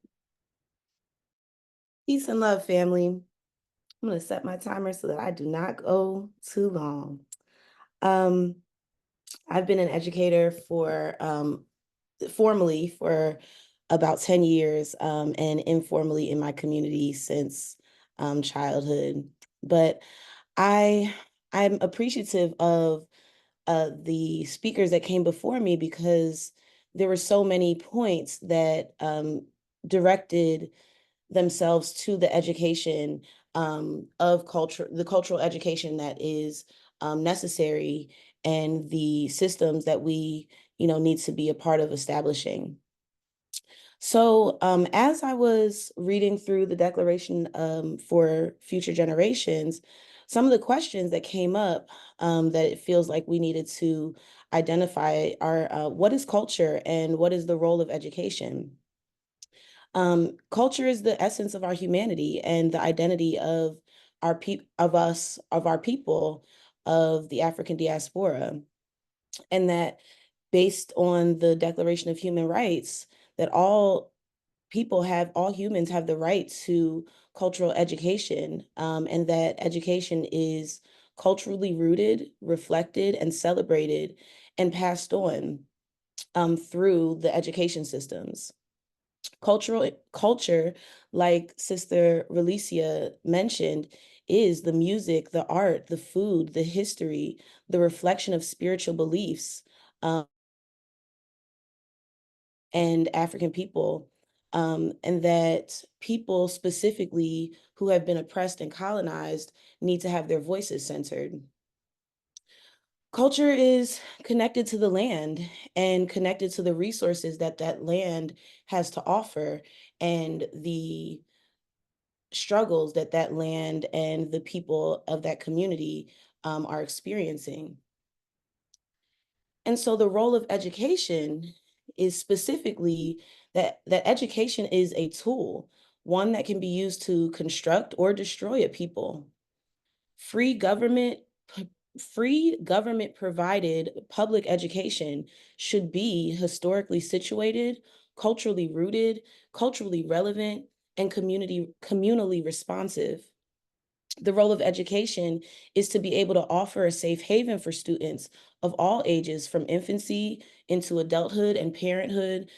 Peace and love, family. I'm going to set my timer so that I do not go too long. I've been an educator for formally for about 10 years and informally in my community since childhood. But I'm appreciative of the speakers that came before me because there were so many points that directed themselves to the education of culture, the cultural education that is necessary, and the systems that we, need to be a part of establishing. So as I was reading through the Declaration for Future Generations, Some of the questions that came up that it feels like we needed to identify are what is culture and what is the role of education? Culture is the essence of our humanity and the identity of our people, of the African diaspora, and that based on the Declaration of Human Rights, that all humans have the right to cultural education, and that education is culturally rooted, reflected, and celebrated and passed on through the education systems. Culture, like Sister Relicia mentioned, is the music, the art, the food, the history, the reflection of spiritual beliefs, and African people, and that people specifically who have been oppressed and colonized need to have their voices censored. Culture is connected to the land and connected to the resources that that land has to offer, and the struggles that that land and the people of that community are experiencing. And so the role of education is specifically that education is a tool, one that can be used to construct or destroy a people. Free government free government provided public education should be historically situated, culturally rooted, culturally relevant, and communally responsive. The role of education is to be able to offer a safe haven for students of all ages, from infancy into adulthood and parenthood,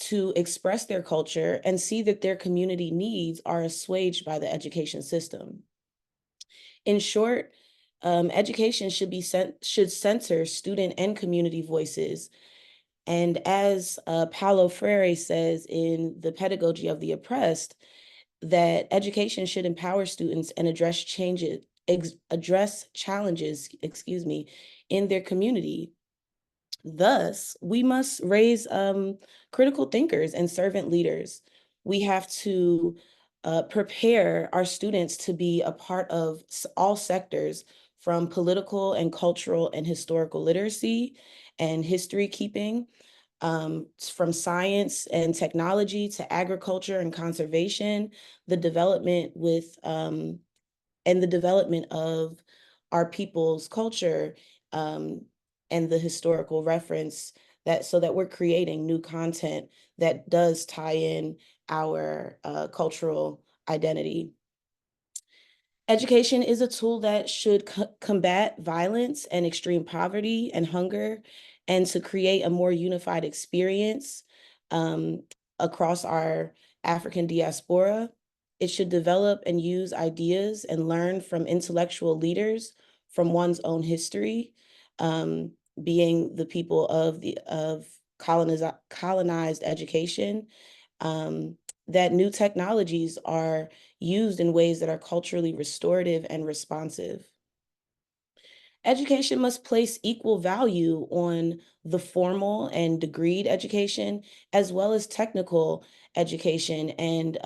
to express their culture and see that their community needs are assuaged by the education system. In short, education should center student and community voices. And as Paulo Freire says in The Pedagogy of the Oppressed, that education should empower students and address challenges, in their community. Thus, we must raise critical thinkers and servant leaders. We have to prepare our students to be a part of all sectors, from political and cultural and historical literacy and history keeping, from science and technology to agriculture and conservation, the development and the development of our people's culture, and the historical reference, that so that we're creating new content that does tie in our cultural identity. Education is a tool that should combat violence and extreme poverty and hunger, and to create a more unified experience across our African diaspora. It should develop and use ideas and learn from intellectual leaders from one's own history, being the people of colonized education, that new technologies are used in ways that are culturally restorative and responsive. Education must place equal value on the formal and degreed education, as well as technical education and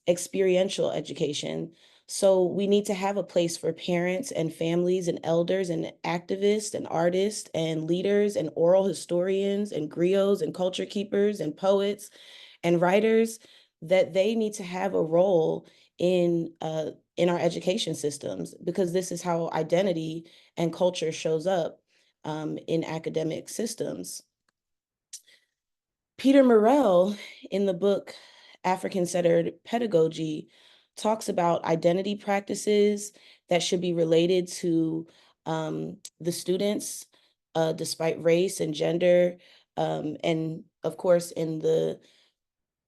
experiential education. So we need to have a place for parents and families and elders and activists and artists and leaders and oral historians and griots and culture keepers and poets and writers, that they need to have a role in our education systems, because this is how identity and culture shows up in academic systems. Peter Morrell, in the book African-Centered Pedagogy, talks about identity practices that should be related to the students, despite race and gender, and of course in the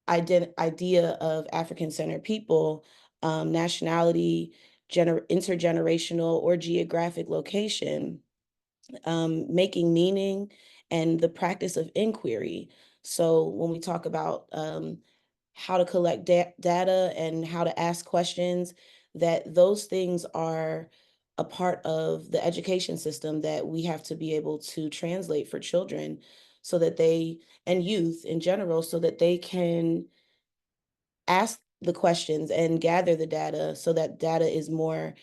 idea of African-centered people, nationality, intergenerational or geographic location, making meaning, and the practice of inquiry. So when we talk about how to collect data and how to ask questions, that those things are a part of the education system that we have to be able to translate for children, so that they, and youth in general, so that they can ask the questions and gather the data, so that data is more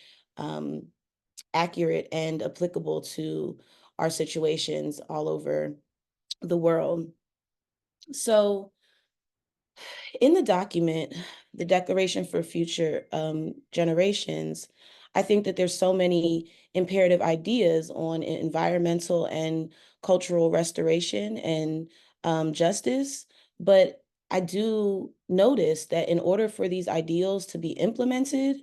accurate and applicable to our situations all over the world. So in the document, the Declaration for Future Generations, I think that there's so many imperative ideas on environmental and cultural restoration and justice, but I do notice that in order for these ideals to be implemented,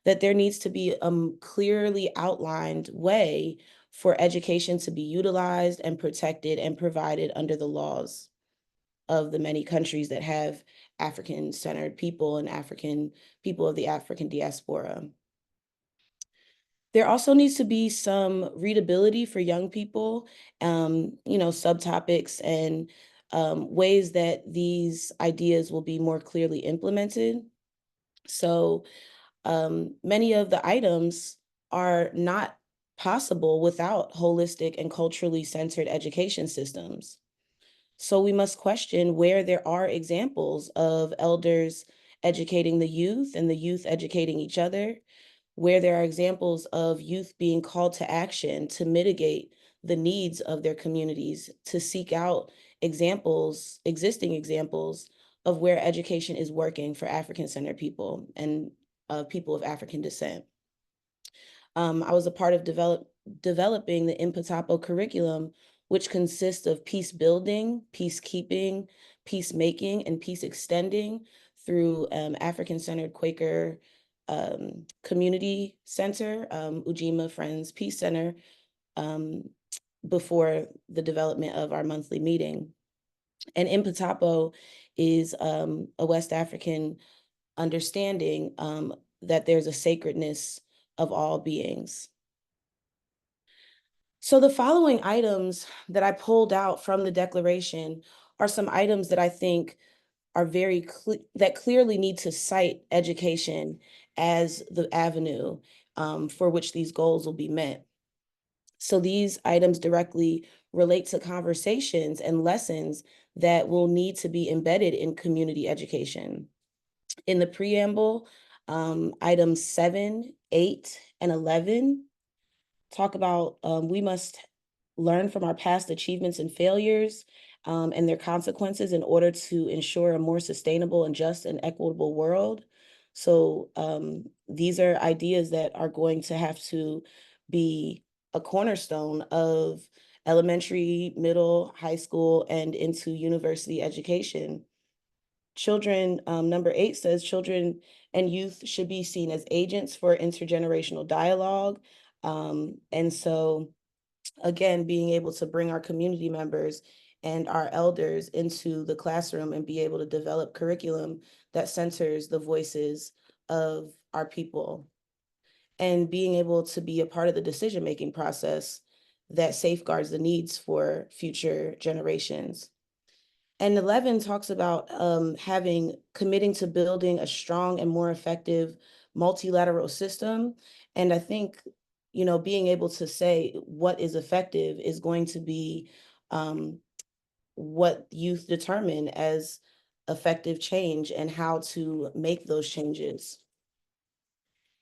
that there needs to be a clearly outlined way for education to be utilized and protected and provided under the laws of the many countries that have African-centered people and African people of the African diaspora. There also needs to be some readability for young people, subtopics and ways that these ideas will be more clearly implemented. So many of the items are not possible without holistic and culturally centered education systems. So we must question where there are examples of elders educating the youth and the youth educating each other, where there are examples of youth being called to action to mitigate the needs of their communities, to seek out examples, existing examples of where education is working for African-centered people and people of African descent. I was a part of developing the Impatapo curriculum, which consists of peace building, peacekeeping, peacemaking, and peace extending through African-centered Quaker community center, Ujima Friends Peace Center, before the development of our monthly meeting. And Impatapo is a West African understanding that there's a sacredness of all beings. So the following items that I pulled out from the declaration are some items that I think are that clearly need to cite education as the avenue for which these goals will be met. So these items directly relate to conversations and lessons that will need to be embedded in community education. In the preamble, items 7, 8, and 11 talk about we must learn from our past achievements and failures and their consequences in order to ensure a more sustainable and just and equitable world. So these are ideas that are going to have to be a cornerstone of elementary, middle, high school, and into university education. Children, number 8 says children and youth should be seen as agents for intergenerational dialogue. And so again, being able to bring our community members and our elders into the classroom and be able to develop curriculum that centers the voices of our people, and being able to be a part of the decision-making process that safeguards the needs for future generations. And 11 talks about committing to building a strong and more effective multilateral system. And I think, being able to say what is effective is going to be what youth determine as effective change and how to make those changes.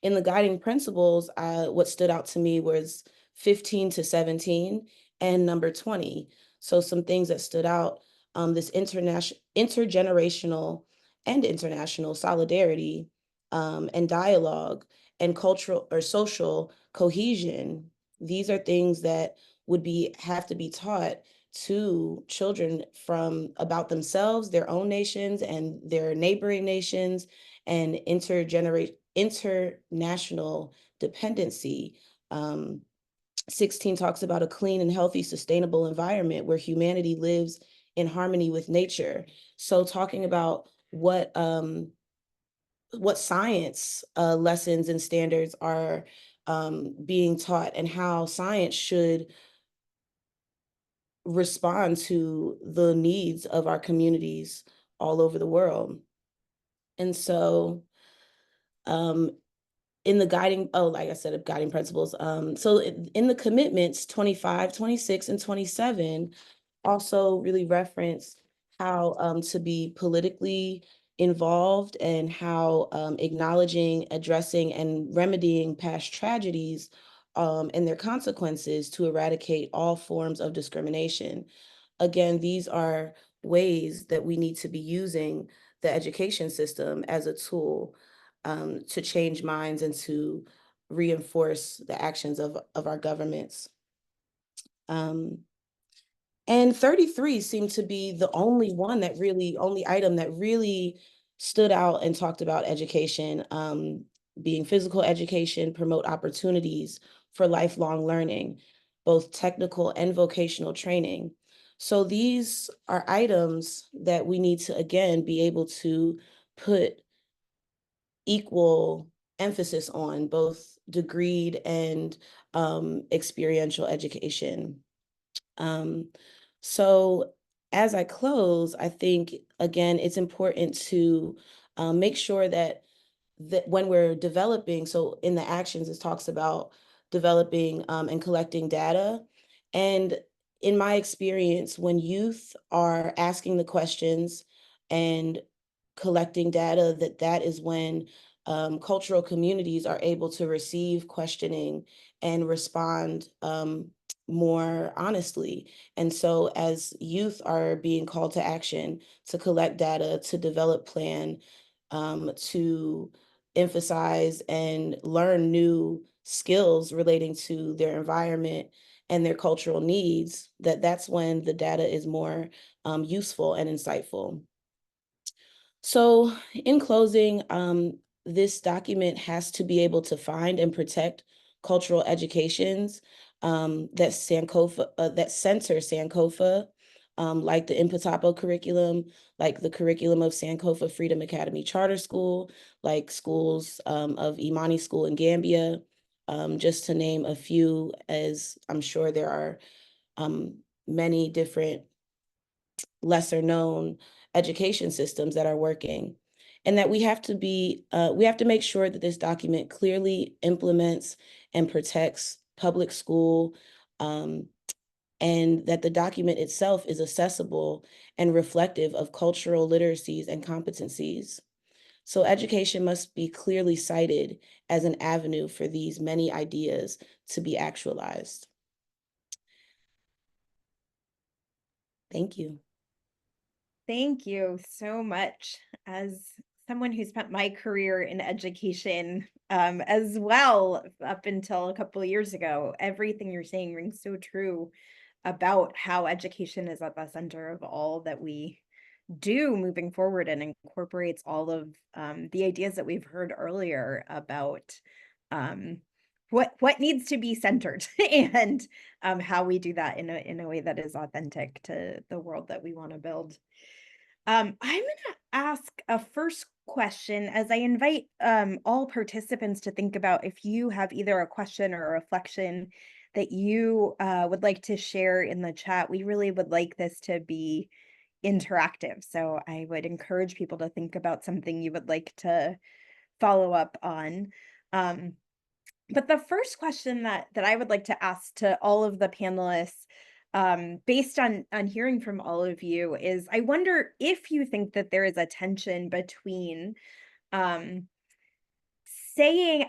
In the guiding principles, what stood out to me was 15 to 17 and number 20. So some things that stood out, this intergenerational and international solidarity and dialogue and cultural or social cohesion. These are things that would have to be taught to children from about themselves, their own nations and their neighboring nations, and international dependency. 16 talks about a clean and healthy, sustainable environment where humanity lives in harmony with nature. So talking about what science lessons and standards are being taught and how science should respond to the needs of our communities all over the world. And so in the guiding, like I said, guiding principles. So in the commitments, 25, 26, and 27 also really reference how to be politically involved and how acknowledging, addressing, and remedying past tragedies and their consequences to eradicate all forms of discrimination. Again, these are ways that we need to be using the education system as a tool to change minds and to reinforce the actions of our governments. And 33 seemed to be the only item that really stood out and talked about education, being physical education, promote opportunities for lifelong learning, both technical and vocational training. So these are items that we need to, again, be able to put equal emphasis on, both degreed and experiential education. So as I close, I think, again, it's important to make sure that when we're developing, so in the actions, it talks about developing and collecting data. And in my experience, when youth are asking the questions and collecting data, that is when cultural communities are able to receive questioning and respond more honestly. And so as youth are being called to action, to collect data, to develop plan, to emphasize and learn new skills relating to their environment and their cultural needs, that's when the data is more useful and insightful. So in closing, this document has to be able to find and protect cultural educations that center Sankofa, like the Impatapo curriculum, like the curriculum of Sankofa Freedom Academy Charter School, like schools of Imani School in Gambia, just to name a few, as I'm sure there are many different lesser known education systems that are working. And that we have to make sure that this document clearly implements and protects public school, and that the document itself is accessible and reflective of cultural literacies and competencies. So education must be clearly cited as an avenue for these many ideas to be actualized. Thank you. Thank you so much. As someone who spent my career in education as well, up until a couple of years ago, everything you're saying rings so true about how education is at the center of all that we do moving forward, and incorporates all of the ideas that we've heard earlier about what needs to be centered and how we do that in a way that is authentic to the world that we want to build. I'm going to ask a first question as I invite all participants to think about if you have either a question or a reflection that you would like to share in the chat. We really would like this to be interactive. So I would encourage people to think about something you would like to follow up on. But the first question that I would like to ask to all of the panelists, based on hearing from all of you, is I wonder if you think that there is a tension between saying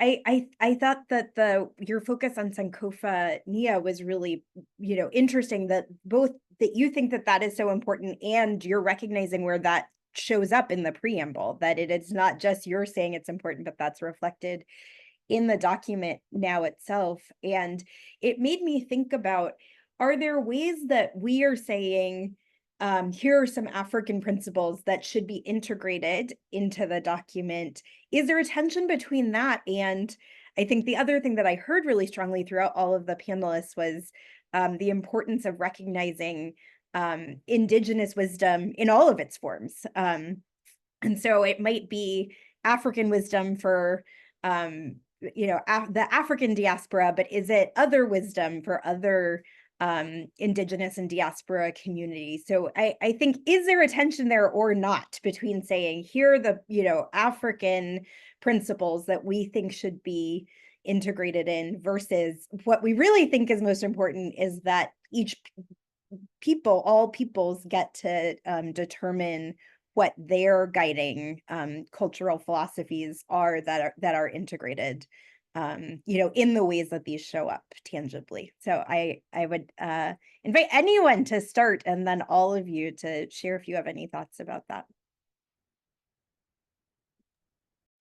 I thought that your focus on Sankofa Nia was really, interesting, that both that you think that is so important, and you're recognizing where that shows up in the preamble, that it is not just you're saying it's important, but that's reflected in the document now itself. And it made me think about, are there ways that we are saying, here are some African principles that should be integrated into the document? Is there a tension between that? And I think the other thing that I heard really strongly throughout all of the panelists was the importance of recognizing indigenous wisdom in all of its forms. And so it might be African wisdom for the African diaspora, but is it other wisdom for other indigenous and diaspora communities? So I think, is there a tension there or not between saying, here are the African principles that we think should be integrated in, versus what we really think is most important is that all peoples get to determine what their guiding cultural philosophies are that are integrated you know, in the ways that these show up tangibly. So I would invite anyone to start, and then all of you to share if you have any thoughts about that.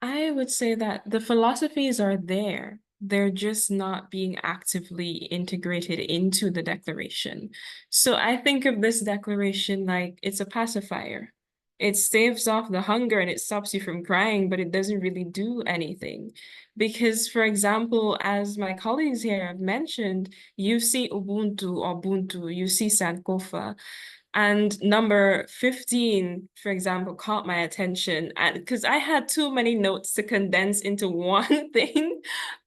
I would say that the philosophies are there. They're just not being actively integrated into the declaration. So I think of this declaration like it's a pacifier. It staves off the hunger and it stops you from crying, but it doesn't really do anything. Because, for example, as my colleagues here have mentioned, you see Ubuntu or Ubuntu, you see Sankofa. And number 15, for example, caught my attention, and because I had too many notes to condense into one thing.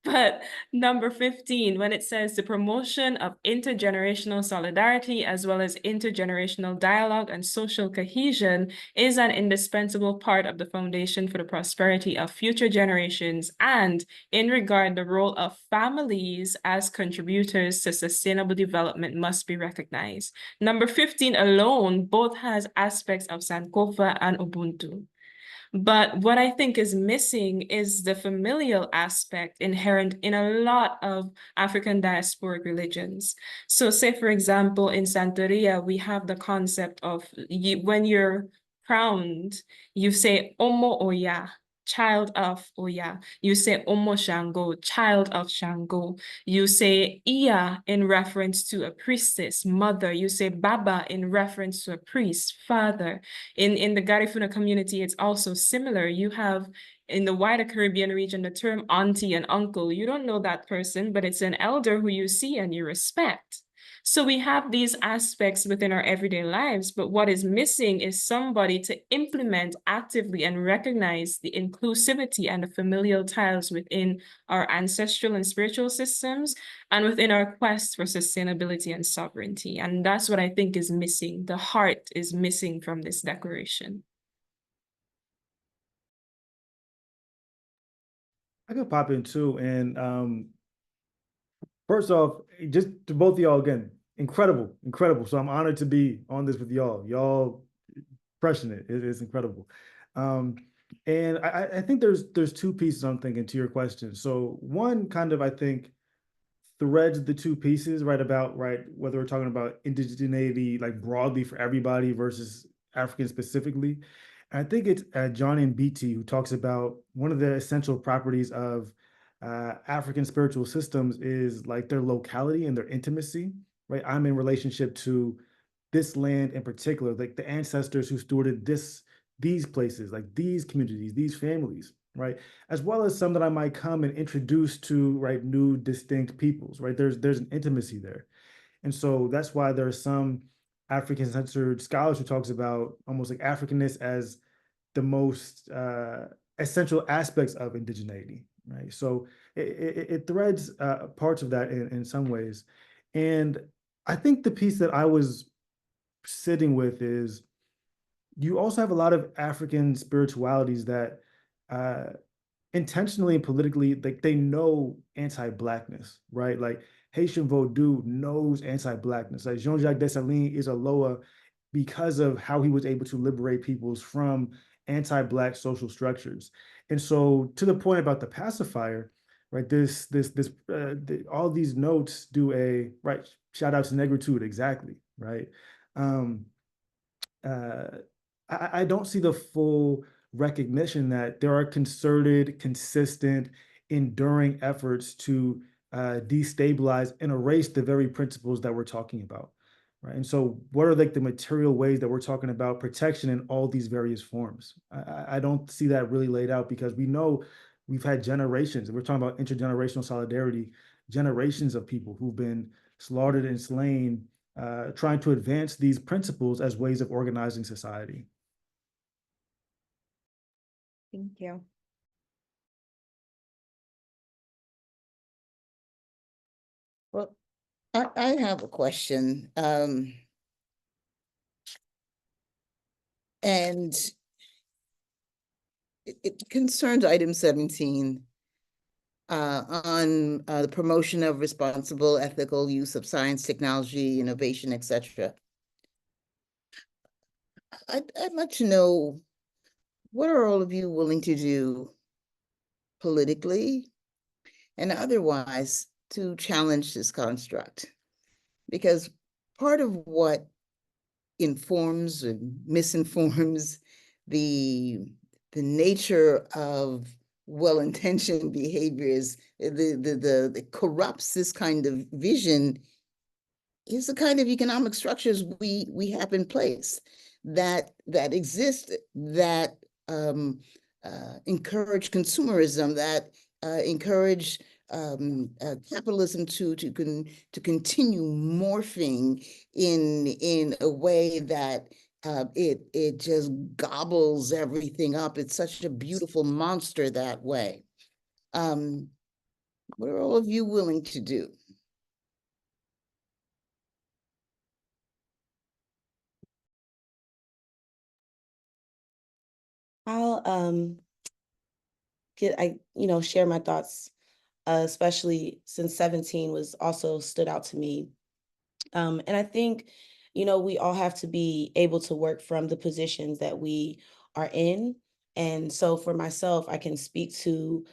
But number 15, when it says the promotion of intergenerational solidarity as well as intergenerational dialogue and social cohesion is an indispensable part of the foundation for the prosperity of future generations, and in regard, the role of families as contributors to sustainable development must be recognized. Number 15 alone both has aspects of Sankofa and Ubuntu. But what I think is missing is the familial aspect inherent in a lot of African diasporic religions. So say, for example, in Santeria, we have the concept of when you're crowned, you say Omo Oya, child of Oya. You say Omo Shango, child of Shango. You say Iya in reference to a priestess, mother. You say Baba in reference to a priest, father. In the Garifuna community, it's also similar. You have in the wider Caribbean region, the term auntie and uncle. You don't know that person, but it's an elder who you see and you respect. So we have these aspects within our everyday lives, but what is missing is somebody to implement actively and recognize the inclusivity and the familial ties within our ancestral and spiritual systems and within our quest for sustainability and sovereignty. And that's what I think is missing. The heart is missing from this declaration. I could pop in too. And first off, just to both of y'all again, incredible, incredible. So I'm honored to be on this with y'all. Y'all crushing it. It is incredible. And I think there's two pieces I'm thinking to your question. So one kind of I think threads the two pieces right about right whether we're talking about indigeneity like broadly for everybody versus African specifically. And I think it's John M. Beatty who talks about one of the essential properties of African spiritual systems is like their locality and their intimacy. Right, I'm in relationship to this land in particular, like the ancestors who stewarded these places, like these communities, these families, right? As well as some that I might come and introduce to right new distinct peoples, right? There's an intimacy there. And so that's why there are some African centered scholars who talks about almost like Africanness as the most essential aspects of indigeneity, right? So it threads parts of that in some ways. And I think the piece that I was sitting with is you also have a lot of African spiritualities that intentionally and politically, like they know anti-blackness, right? Like Haitian Vodou knows anti-blackness. Like Jean-Jacques Dessalines is a Loa because of how he was able to liberate peoples from anti-black social structures. And so to the point about the pacifier, right? All these notes do a right. Shout out to negritude, exactly, right? Um, uh, I don't see the full recognition that there are concerted, consistent, enduring efforts to destabilize and erase the very principles that we're talking about, right? And so, what are like the material ways that we're talking about protection in all these various forms? I don't see that really laid out because we know we've had generations, and we're talking about intergenerational solidarity, generations of people who've been slaughtered and slain trying to advance these principles as ways of organizing society. Thank you. Well, I have a question. And it concerns item 17 on the promotion of responsible ethical use of science, technology, innovation, etc. I'd like to know, what are all of you willing to do politically and otherwise to challenge this construct. Because part of what informs and misinforms the nature of well-intentioned behaviors, the corrupts this kind of vision is the kind of economic structures we have in place that exist, that encourage consumerism, that encourage capitalism to continue morphing in a way that it just gobbles everything up. It's such a beautiful monster that way. What are all of you willing to do? I'll share my thoughts, especially since 17 was also stood out to me. And I think, we all have to be able to work from the positions that we are in. And so for myself, I can speak to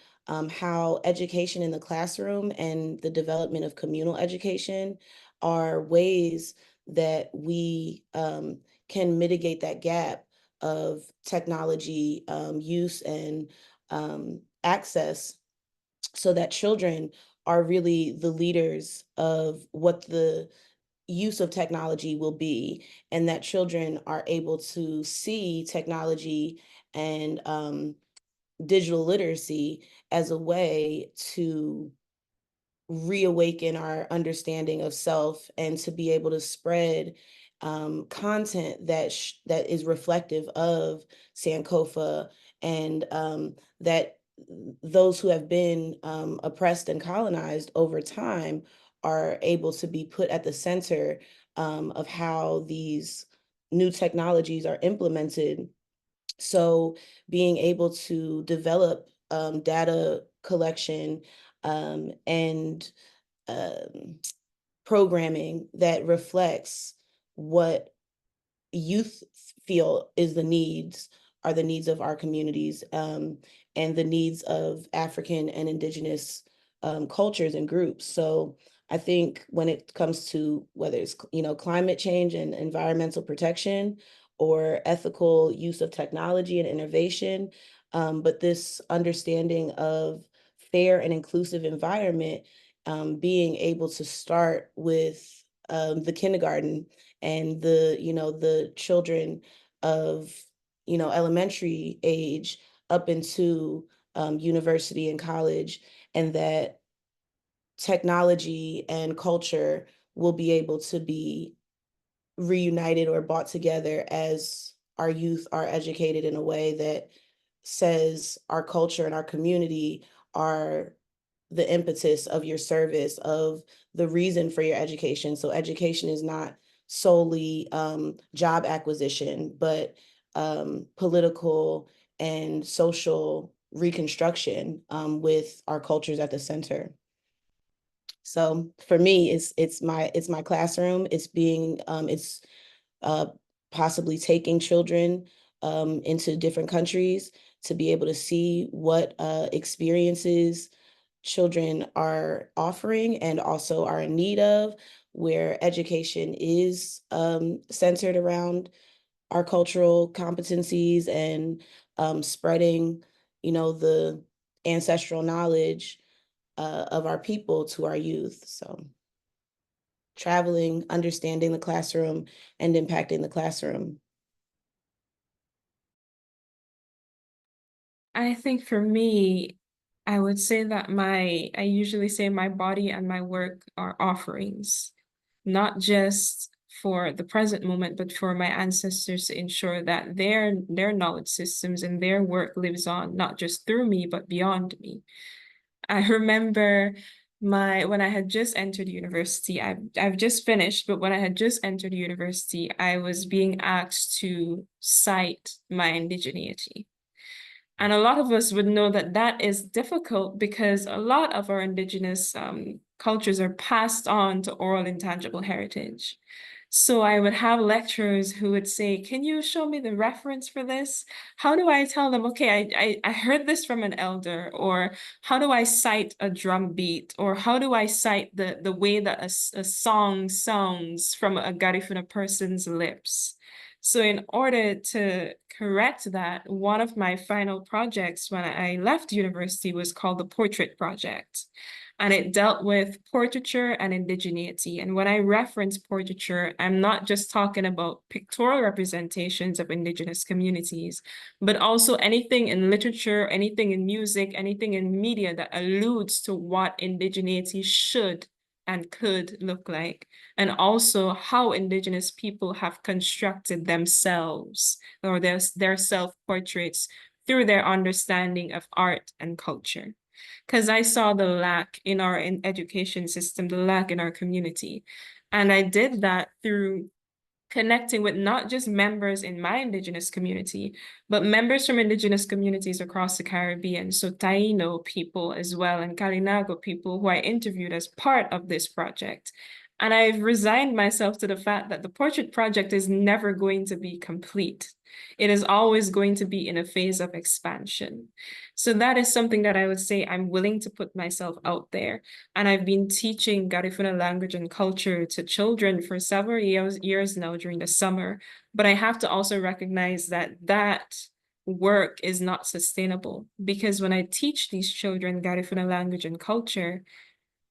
how education in the classroom and the development of communal education are ways that we can mitigate that gap of technology use and access, so that children are really the leaders of what the use of technology will be, and that children are able to see technology and digital literacy as a way to reawaken our understanding of self and to be able to spread content that is reflective of Sankofa, and that those who have been oppressed and colonized over time are able to be put at the center of how these new technologies are implemented. So being able to develop data collection and programming that reflects what youth feel are the needs of our communities, and the needs of African and Indigenous cultures and groups. So I think when it comes to whether it's climate change and environmental protection, or ethical use of technology and innovation, but this understanding of fair and inclusive environment being able to start with the kindergarten and the children of elementary age up into university and college, and that technology and culture will be able to be reunited or brought together as our youth are educated in a way that says our culture and our community are the impetus of your service, of the reason for your education. So education is not solely job acquisition, but political and social reconstruction with our cultures at the center. So for me, it's my classroom. It's being it's possibly taking children into different countries to be able to see what experiences children are offering and also are in need of, where education is centered around our cultural competencies and spreading, the ancestral knowledge of our people to our youth. So traveling, understanding the classroom, and impacting the classroom. I think for me, I would say that I usually say my body and my work are offerings, not just for the present moment, but for my ancestors, to ensure that their knowledge systems and their work lives on, not just through me, but beyond me. I remember when I had just entered university, I've just finished, but when I had just entered university, I was being asked to cite my indigeneity. And a lot of us would know that that is difficult because a lot of our indigenous cultures are passed on to oral intangible heritage. So I would have lecturers who would say, can you show me the reference for this? How do I tell them, okay, I heard this from an elder, or how do I cite a drum beat, or how do I cite the way that a song sounds from a Garifuna person's lips? So in order to correct that, one of my final projects when I left university was called the Portrait Project. And it dealt with portraiture and indigeneity. And when I reference portraiture, I'm not just talking about pictorial representations of indigenous communities, but also anything in literature, anything in music, anything in media that alludes to what indigeneity should and could look like, and also how indigenous people have constructed themselves or their self-portraits through their understanding of art and culture. Because I saw the lack in our education system, the lack in our community. And I did that through connecting with not just members in my Indigenous community, but members from Indigenous communities across the Caribbean. So Taino people as well, and Kalinago people who I interviewed as part of this project. And I've resigned myself to the fact that the portrait project is never going to be complete. It is always going to be in a phase of expansion. So that is something that I would say I'm willing to put myself out there. And I've been teaching Garifuna language and culture to children for several years now during the summer. But I have to also recognize that that work is not sustainable, because when I teach these children Garifuna language and culture,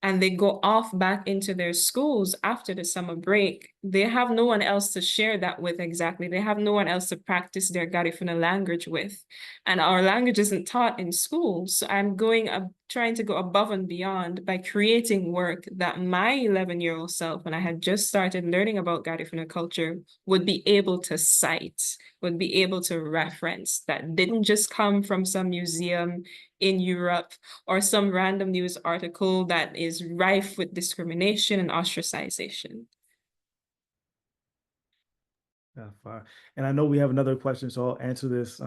and they go off back into their schools after the summer break, they have no one else to share that with exactly. They have no one else to practice their Garifuna language with. And our language isn't taught in school. So I'm trying to go above and beyond by creating work that my 11-year-old self, when I had just started learning about Garifuna culture, would be able to cite, would be able to reference, that didn't just come from some museum in Europe or some random news article that is rife with discrimination and ostracization. Yeah, fine. And I know we have another question, so I'll answer this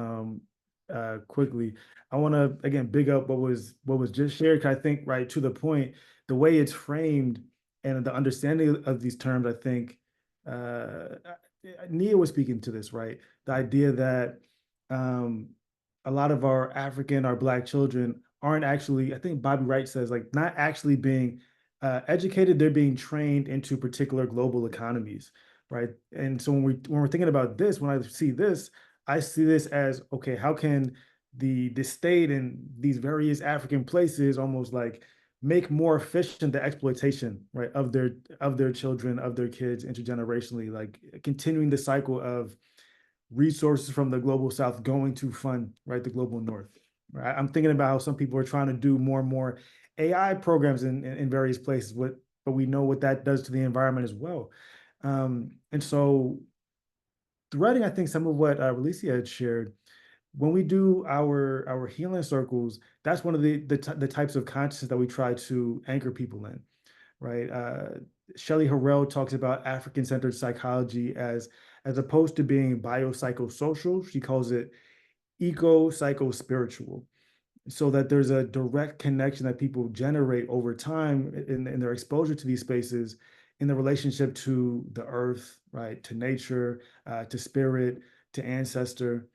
quickly. I want to again big up what was just shared, 'cause I think right to the point, the way it's framed and the understanding of these terms, I think Nia was speaking to this, right? The idea that a lot of our Black children aren't actually, I think Bobby Wright says, like not actually being educated, they're being trained into particular global economies, right? And so when we're thinking about this, when I see this as, okay, how can the state and these various African places almost like make more efficient the exploitation, right, of their children, of their kids intergenerationally, like continuing the cycle of resources from the global south going to fund, right, the global north. Right? I'm thinking about how some people are trying to do more and more AI programs in various places, but we know what that does to the environment as well. And so threading, I think some of what Relicia had shared, when we do our healing circles, that's one of the types of consciousness that we try to anchor people in, right? Shelley Harrell talks about African-centered psychology as opposed to being biopsychosocial. She calls it eco-psycho-spiritual, so that there's a direct connection that people generate over time in their exposure to these spaces, in the relationship to the earth, right, to nature, to spirit, to ancestor.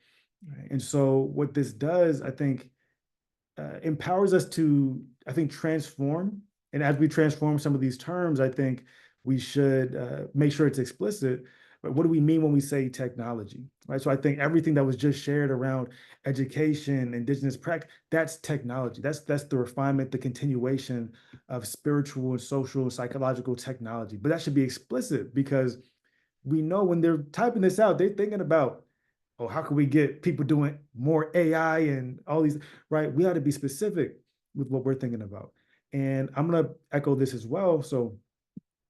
Right? And so what this does, I think, empowers us to, I think, transform. And as we transform some of these terms, I think we should make sure it's explicit. But what do we mean when we say technology, right? So I think everything that was just shared around education, indigenous practice, that's technology. That's the refinement, the continuation of spiritual and social and psychological technology. But that should be explicit, because we know when they're typing this out, they're thinking about, oh, how can we get people doing more AI and all these, right? We ought to be specific with what we're thinking about. And I'm going to echo this as well. So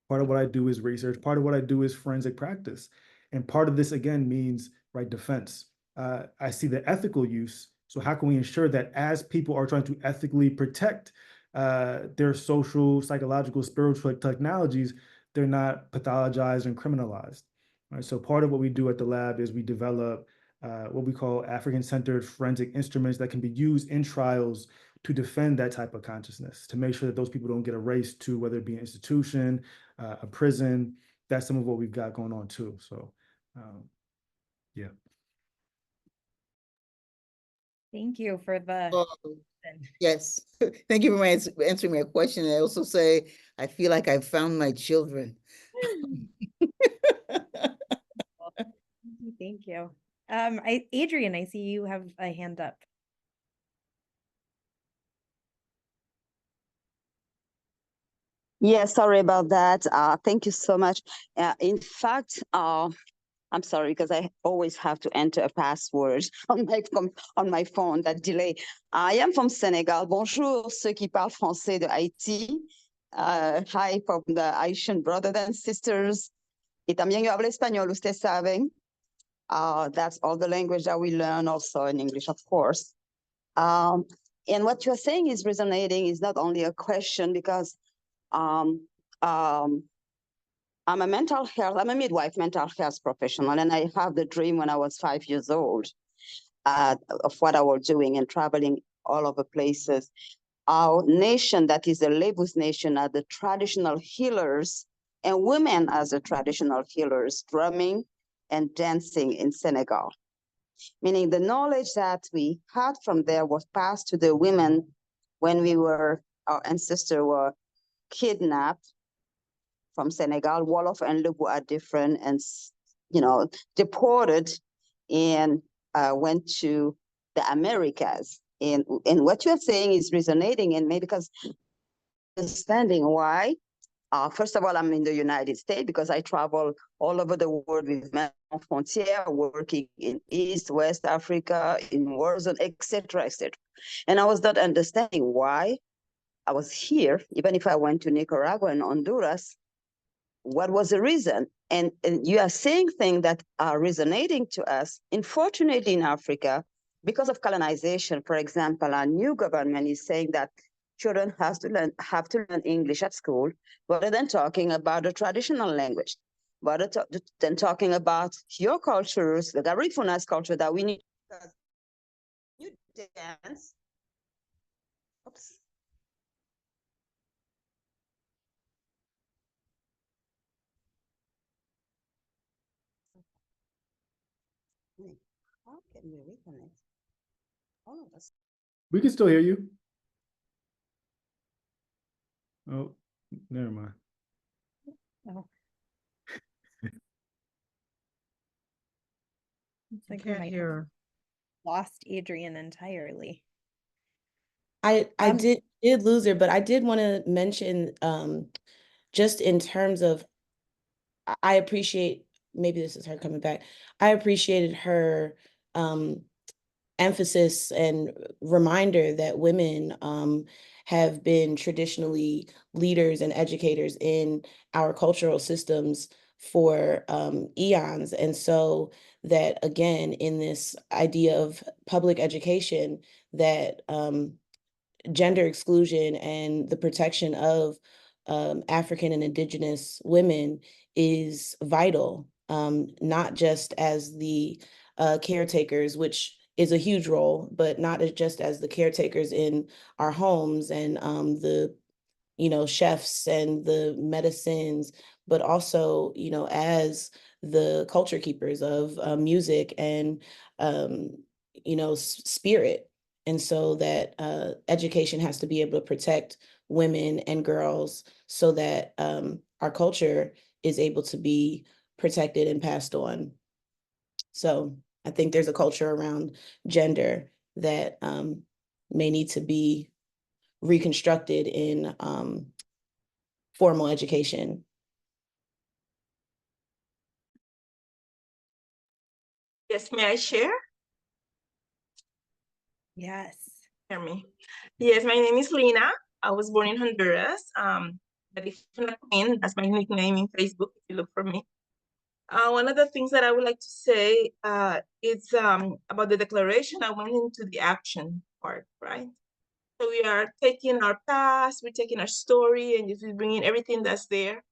part of what I do is research. Part of what I do is forensic practice. And part of this, again, means, right, defense. I see the ethical use. So how can we ensure that as people are trying to ethically protect their social, psychological, spiritual technologies, they're not pathologized and criminalized. Right? So part of what we do at the lab is we develop what we call African-centered forensic instruments that can be used in trials to defend that type of consciousness, to make sure that those people don't get erased to whether it be an institution, a prison, that's some of what we've got going on too. So, yeah. Thank you for the. Oh, yes. Thank you for answering my question. I also say, I feel like I've found my children. Thank you. Adrian, I see you have a hand up. Yeah, sorry about that. Thank you so much. In fact, I'm sorry because I always have to enter a password on my phone, that delay. I am from Senegal. Bonjour, ceux qui parlent français de Haïti. Hi from the Haitian brothers and sisters. Y también yo hablo español, ustedes saben. That's all the language that we learn also in English, of course. And what you're saying is resonating, is not only a question because I'm a midwife, mental health professional, and I have the dream when I was 5 years old of what I was doing and traveling all over places. Our nation, that is the Lebus nation, are the traditional healers, and women as the traditional healers, drumming and dancing in Senegal. Meaning the knowledge that we had from there was passed to the women when our ancestors were kidnapped from Senegal. Wolof and Lubu are different, and deported and went to the Americas. And what you're saying is resonating in me because understanding why. First of all, I'm in the United States because I travel all over the world with Maison Frontière, working in East, West Africa, in Warzone, etc., etc. And I was not understanding why I was here, even if I went to Nicaragua and Honduras. What was the reason? And you are saying things that are resonating to us. Unfortunately, in Africa, because of colonization, for example, our new government is saying that children have to learn English at school, rather than talking about the traditional language, rather than talking about your cultures, the Garifunas culture that we need. You dance. Oops. How can we reconnect? All of us. We can still hear you. Oh, never mind. Oh. It's I like we can't might have hear. lost Adrian entirely. I Um, did lose her, but I did want to mention just in terms of I appreciate, maybe this is her coming back. I appreciated her emphasis and reminder that women have been traditionally leaders and educators in our cultural systems for eons. And so that, again, in this idea of public education, that gender exclusion and the protection of African and Indigenous women is vital, not just as the caretakers, which is a huge role, but not just as the caretakers in our homes and the chefs and the medicines, but also, as the culture keepers of music and, spirit. And so that education has to be able to protect women and girls so that our culture is able to be protected and passed on. So I think there's a culture around gender that may need to be reconstructed in formal education. Yes, may I share? yes. Hear me? Yes, my name is Lina. I was born in Honduras. The Different Queen, that's my nickname in Facebook if you look for me. One of the things that I would like to say is about the declaration. I went into the action part, right? So we are taking our past, we're taking our story, and just bringing everything that's there,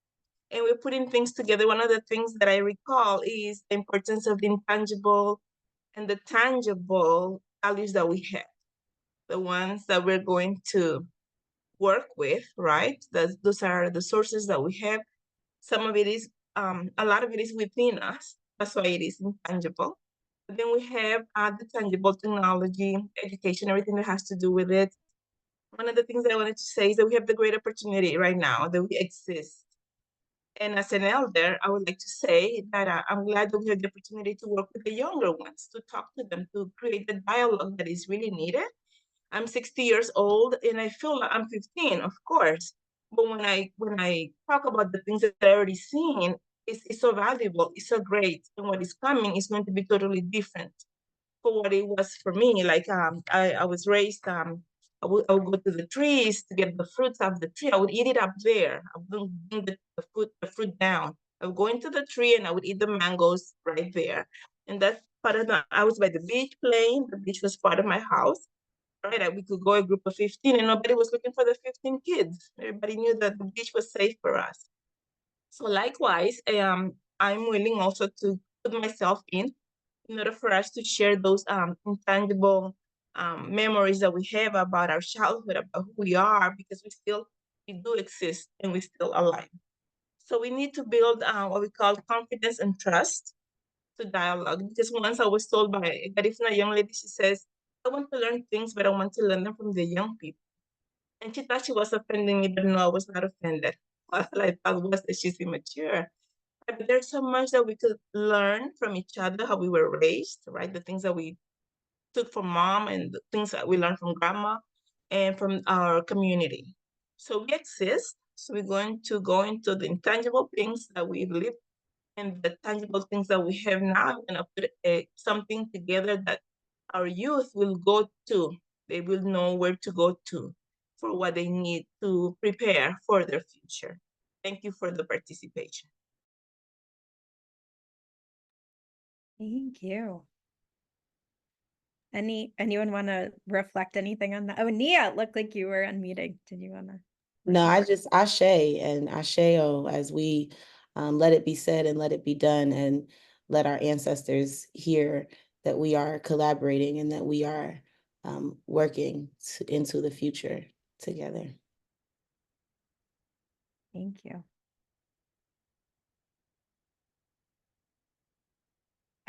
and we're putting things together. One of the things that I recall is the importance of the intangible and the tangible values that we have, the ones that we're going to work with, right? Those are the sources that we have. Some of it is a lot of it is within us. That's why it is intangible. But then we have the tangible technology, education, everything that has to do with it. One of the things that I wanted to say is that we have the great opportunity right now that we exist. And as an elder, I would like to say that I'm glad that we have the opportunity to work with the younger ones, to talk to them, to create the dialogue that is really needed. I'm 60 years old and I feel like I'm 15, of course. But when I talk about the things that I already seen, it's so valuable, it's so great. And what is coming is going to be totally different for what it was for me. Like I was raised, I would go to the trees to get the fruits of the tree. I would eat it up there. I wouldn't bring the fruit down. I would go into the tree and I would eat the mangoes right there. And that's part of I was by the beach playing. The beach was part of my house, right? We could go a group of 15 and nobody was looking for the 15 kids. Everybody knew that the beach was safe for us. So likewise, I'm willing also to put myself in order for us to share those intangible memories that we have about our childhood, about who we are, because we do exist and we're still alive. So we need to build what we call confidence and trust to dialogue. Because once I was told by a Garifuna young lady, she says, I want to learn things, but I want to learn them from the young people. And she thought she was offending me, but no, I was not offended. All I thought was that she's immature. But there's so much that we could learn from each other, how we were raised, right? The things that we took from mom and the things that we learned from grandma and from our community. So we exist. So we're going to go into the intangible things that we've lived and the tangible things that we have now. We're going to put something together that our youth will go to. They will know where to go to for what they need to prepare for their future. Thank you for the participation. Thank you. Anyone want to reflect anything on that? Oh, Nia, it looked like you were unmuting. Did you want to? No, I just ashe and asheo as we let it be said and let it be done, and let our ancestors hear that we are collaborating and that we are working into the future together. Thank you.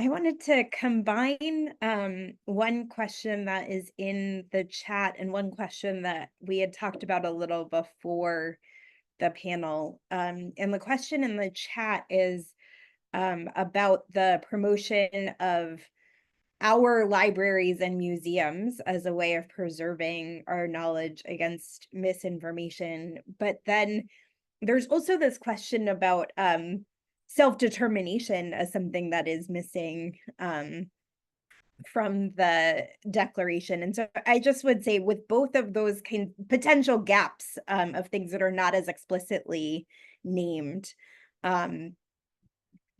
I wanted to combine one question that is in the chat and one question that we had talked about a little before the panel. And the question in the chat is about the promotion of our libraries and museums as a way of preserving our knowledge against misinformation. But then there's also this question about self-determination as something that is missing from the declaration. And so I just would say with both of those potential gaps of things that are not as explicitly named,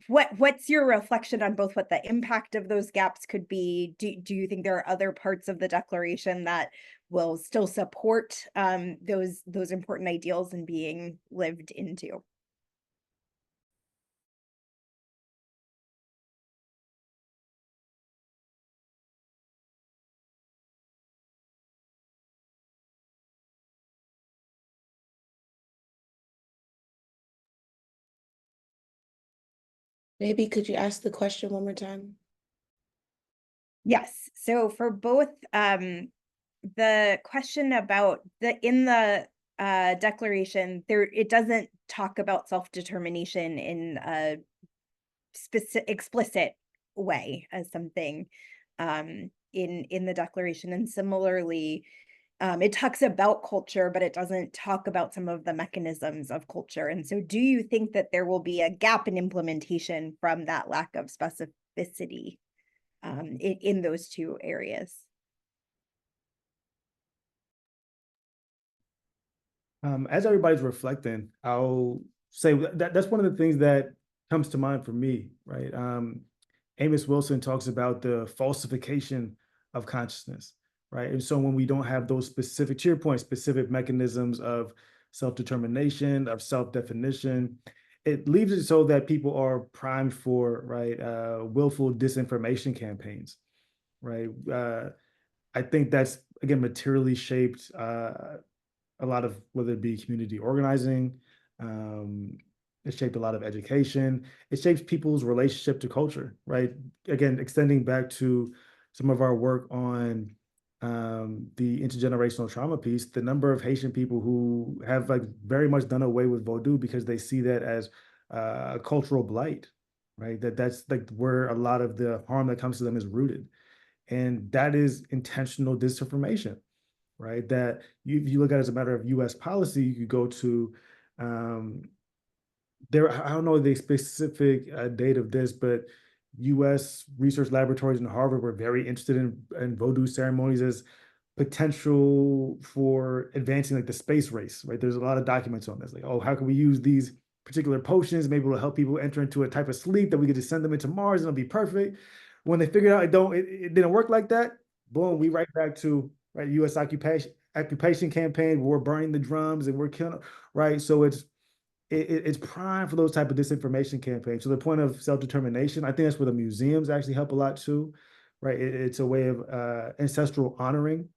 what's your reflection on both what the impact of those gaps could be? Do you think there are other parts of the declaration that will still support those important ideals and being lived into? Maybe could you ask the question one more time? Yes. So for both the question about in the declaration, it doesn't talk about self-determination in a explicit way as something in the declaration. And similarly, it talks about culture, but it doesn't talk about some of the mechanisms of culture. And so do you think that there will be a gap in implementation from that lack of specificity in those two areas? As everybody's reflecting, I'll say that's one of the things that comes to mind for me, right? Amos Wilson talks about the falsification of consciousness, right? And so when we don't have those specific, to your point, specific mechanisms of self-determination, of self-definition, it leaves it so that people are primed for, right, willful disinformation campaigns, right? I think that's, again, materially shaped a lot of whether it be community organizing, It shaped a lot of education. It shapes people's relationship to culture, right? Again, extending back to some of our work on the intergenerational trauma piece, the number of Haitian people who have like very much done away with Vodou because they see that as a cultural blight, right? That's like where a lot of the harm that comes to them is rooted. And that is intentional disinformation, right? That if you look at it as a matter of US policy, you could go to there, I don't know the specific date of this, but US research laboratories in Harvard were very interested in Vodou ceremonies as potential for advancing like the space race, right? There's a lot of documents on this, like, oh, how can we use these particular potions? Maybe it'll help people enter into a type of sleep that we could just send them into Mars and it'll be perfect. When they figured out it didn't work like that, boom, we right back to right US occupation campaign, we're burning the drums and we're killing, right? So it's prime for those type of disinformation campaigns. To the point of self-determination, I think that's where the museums actually help a lot too, right? It's a way of ancestral honoring,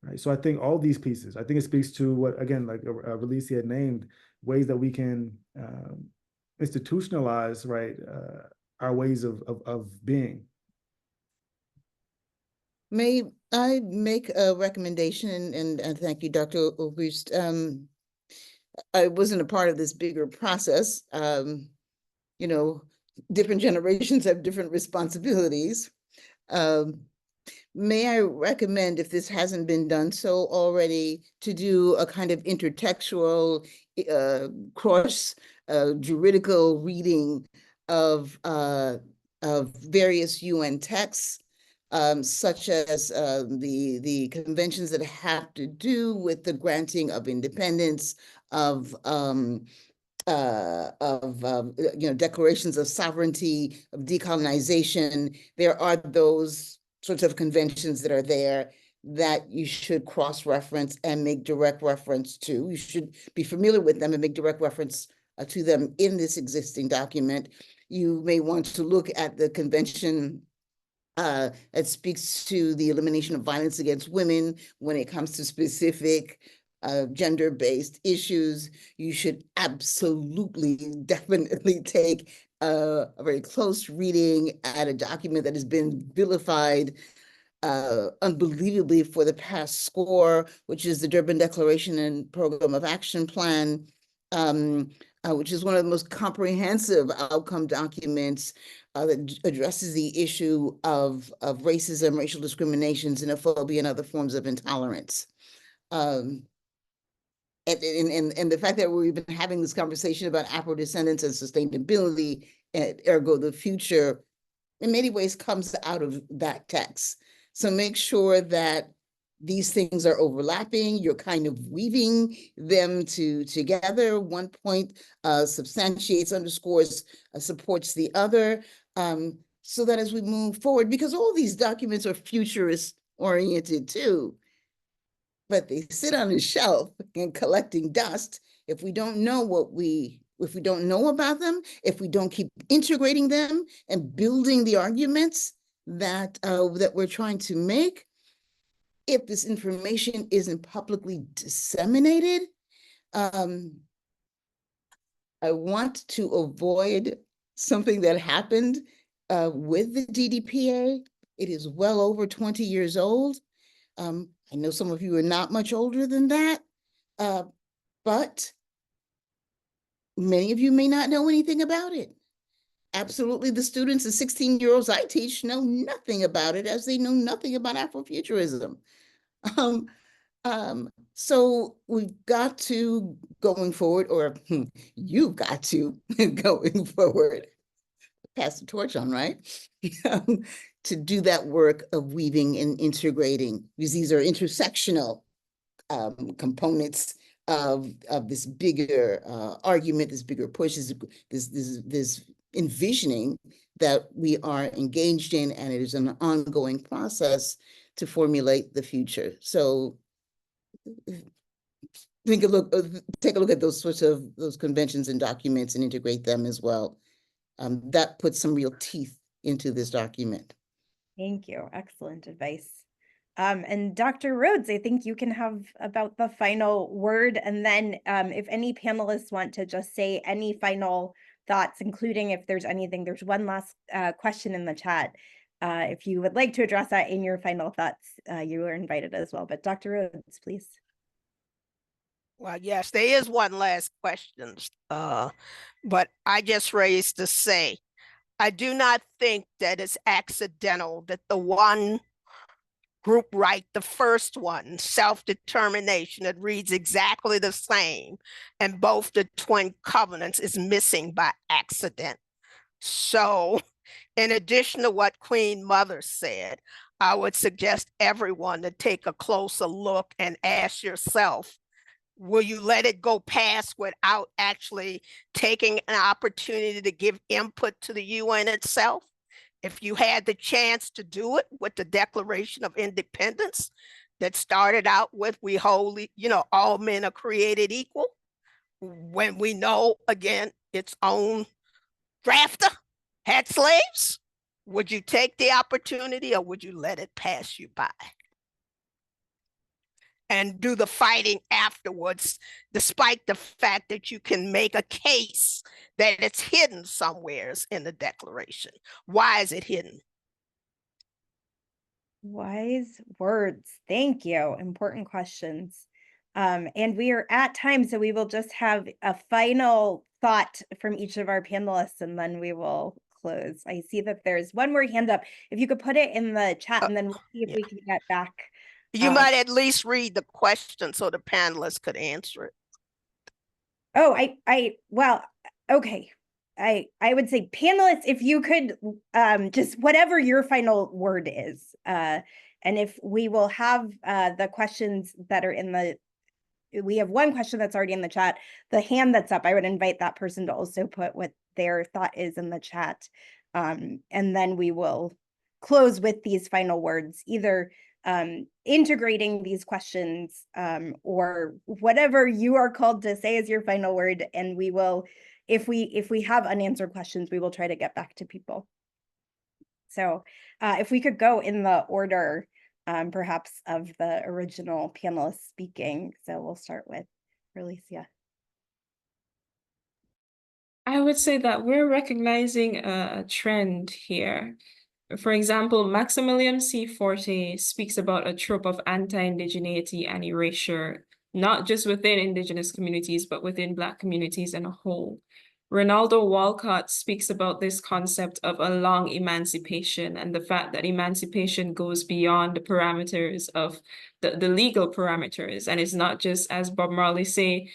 right? So I think all these pieces, I think it speaks to what, again, like Release had named, ways that we can institutionalize, right, our ways of being. May I make a recommendation, and thank you, Dr. Auguste. I wasn't a part of this bigger process. You know, different generations have different responsibilities. May I recommend, if this hasn't been done so already, to do a kind of intertextual, cross juridical reading of various UN texts, such as the conventions that have to do with the granting of independence, of declarations of sovereignty, of decolonization. There are those sorts of conventions that are there that you should cross-reference and make direct reference to. You should be familiar with them and make direct reference to them in this existing document. You may want to look at the convention that speaks to the elimination of violence against women when it comes to specific gender-based issues. You should absolutely, definitely take a very close reading at a document that has been vilified unbelievably for the past score, which is the Durban Declaration and Program of Action Plan, which is one of the most comprehensive outcome documents that addresses the issue of racism, racial discrimination, xenophobia, and other forms of intolerance. And the fact that we're even having this conversation about Afro-descendants and sustainability, and ergo the future, in many ways comes out of that text. So make sure that these things are overlapping. You're kind of weaving them together. One point substantiates, underscores, supports the other, so that as we move forward, because all these documents are futurist oriented too, but they sit on a shelf and collecting dust if we don't know if we don't know about them, if we don't keep integrating them and building the arguments that we're trying to make. If this information isn't publicly disseminated, I want to avoid something that happened with the DDPA. It is well over 20 years old. I know some of you are not much older than that, but many of you may not know anything about it. Absolutely, the students, the 16-year-olds I teach, know nothing about it, as they know nothing about Afrofuturism. So we've got to, going forward, or you've got to, going forward, pass the torch on, right? To do that work of weaving and integrating, because these are intersectional components of this bigger argument, this bigger push, this envisioning that we are engaged in, and it is an ongoing process to formulate the future. So take a look at those sorts of conventions and documents and integrate them as well. That puts some real teeth into this document. Thank you. Excellent advice. And Dr. Rhodes, I think you can have about the final word. And then if any panelists want to just say any final thoughts, including if there's anything, there's one last question in the chat. If you would like to address that in your final thoughts, you are invited as well. But Dr. Rhodes, please. Well, yes, there is one last question, but I just raised to say, I do not think that it's accidental that the one group right, the first one, self-determination, it reads exactly the same, and both the twin covenants is missing by accident. So in addition to what Queen Mother said, I would suggest everyone to take a closer look and ask yourself, will you let it go past without actually taking an opportunity to give input to the UN itself? If you had the chance to do it with the Declaration of Independence that started out with we wholly, all men are created equal, when we know, again, its own drafter had slaves, would you take the opportunity or would you let it pass you by? And do the fighting afterwards, despite the fact that you can make a case that it's hidden somewheres in the Declaration. Why is it hidden? Wise words. Thank you. Important questions. And we are at time, so we will just have a final thought from each of our panelists, and then we will close. I see that there's one more hand up. If you could put it in the chat, and then we'll see if we can get back. You might at least read the question so the panelists could answer it. Oh, well, okay. I would say panelists, if you could just whatever your final word is. And if we will have the questions that are in the, we have one question that's already in the chat, the hand that's up, I would invite that person to also put what their thought is in the chat. And then we will close with these final words, either integrating these questions or whatever you are called to say as your final word. And we will, if we have unanswered questions, we will try to get back to people. So if we could go in the order perhaps of the original panelists speaking. So we'll start with Alicia. I would say that we're recognizing a trend here. For example, Maximilian C. Forte speaks about a trope of anti-indigeneity and erasure, not just within Indigenous communities, but within Black communities as a whole. Ronaldo Walcott speaks about this concept of a long emancipation and the fact that emancipation goes beyond the parameters of the legal parameters. And it's not just, as Bob Marley say,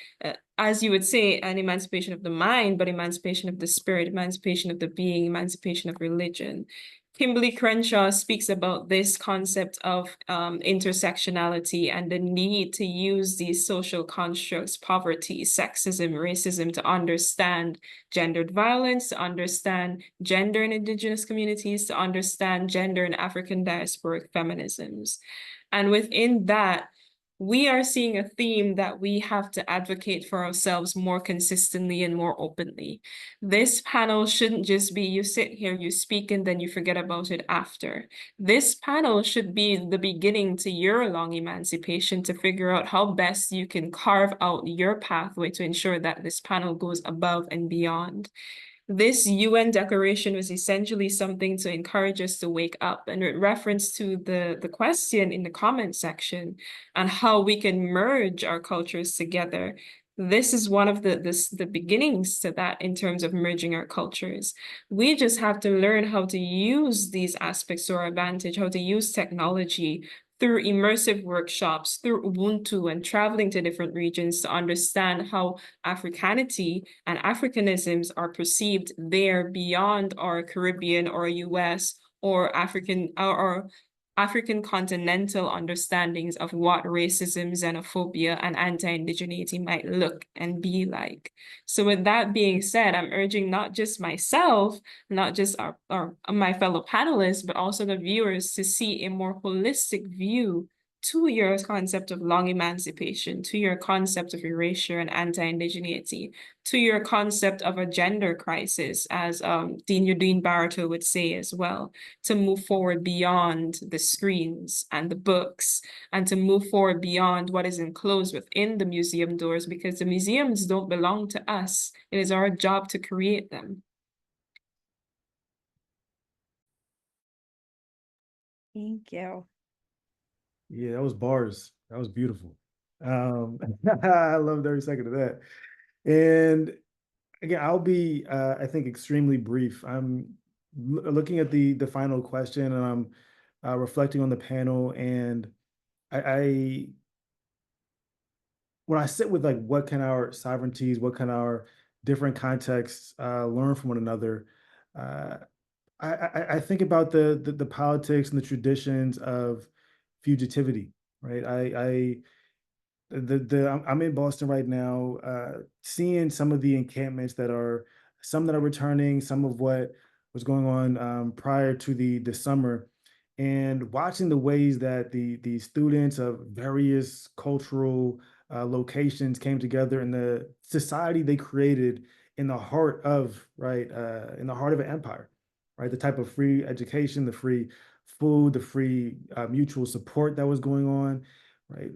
as you would say, an emancipation of the mind, but emancipation of the spirit, emancipation of the being, emancipation of religion. Kimberly Crenshaw speaks about this concept of intersectionality and the need to use these social constructs, poverty, sexism, racism, to understand gendered violence, to understand gender in Indigenous communities, to understand gender in African diasporic feminisms. And within that, we are seeing a theme that we have to advocate for ourselves more consistently and more openly. This panel shouldn't just be you sit here, you speak, and then you forget about it after. This panel should be the beginning to your long emancipation, to figure out how best you can carve out your pathway to ensure that this panel goes above and beyond. This UN declaration was essentially something to encourage us to wake up, and with reference to the question in the comment section and how we can merge our cultures together. This is one of the beginnings to that in terms of merging our cultures. We just have to learn how to use these aspects to our advantage, how to use technology through immersive workshops, through Ubuntu, and traveling to different regions to understand how Africanity and Africanisms are perceived there beyond our Caribbean or US or African continental understandings of what racism, xenophobia, and anti-indigeneity might look and be like. So with that being said, I'm urging not just myself, not just my fellow panelists, but also the viewers to see a more holistic view to your concept of long emancipation, to your concept of erasure and anti-indigeneity, to your concept of a gender crisis, as Dean Eugene Barreto would say as well, to move forward beyond the screens and the books, and to move forward beyond what is enclosed within the museum doors, because the museums don't belong to us. It is our job to create them. Thank you. Yeah, that was bars. That was beautiful. I loved every second of that. And again, I'll be, I think, extremely brief. I'm looking at the final question, and I'm reflecting on the panel, and I when I sit with like what can our sovereignties, what can our different contexts learn from one another, uh, I think about the politics and the traditions of fugitivity, right? I'm in Boston right now, seeing some of the encampments some that are returning, some of what was going on prior to the summer, and watching the ways that the students of various cultural locations came together in the society they created in the heart of in the heart of an empire, right? The type of free education, the free food, the free mutual support that was going on, right?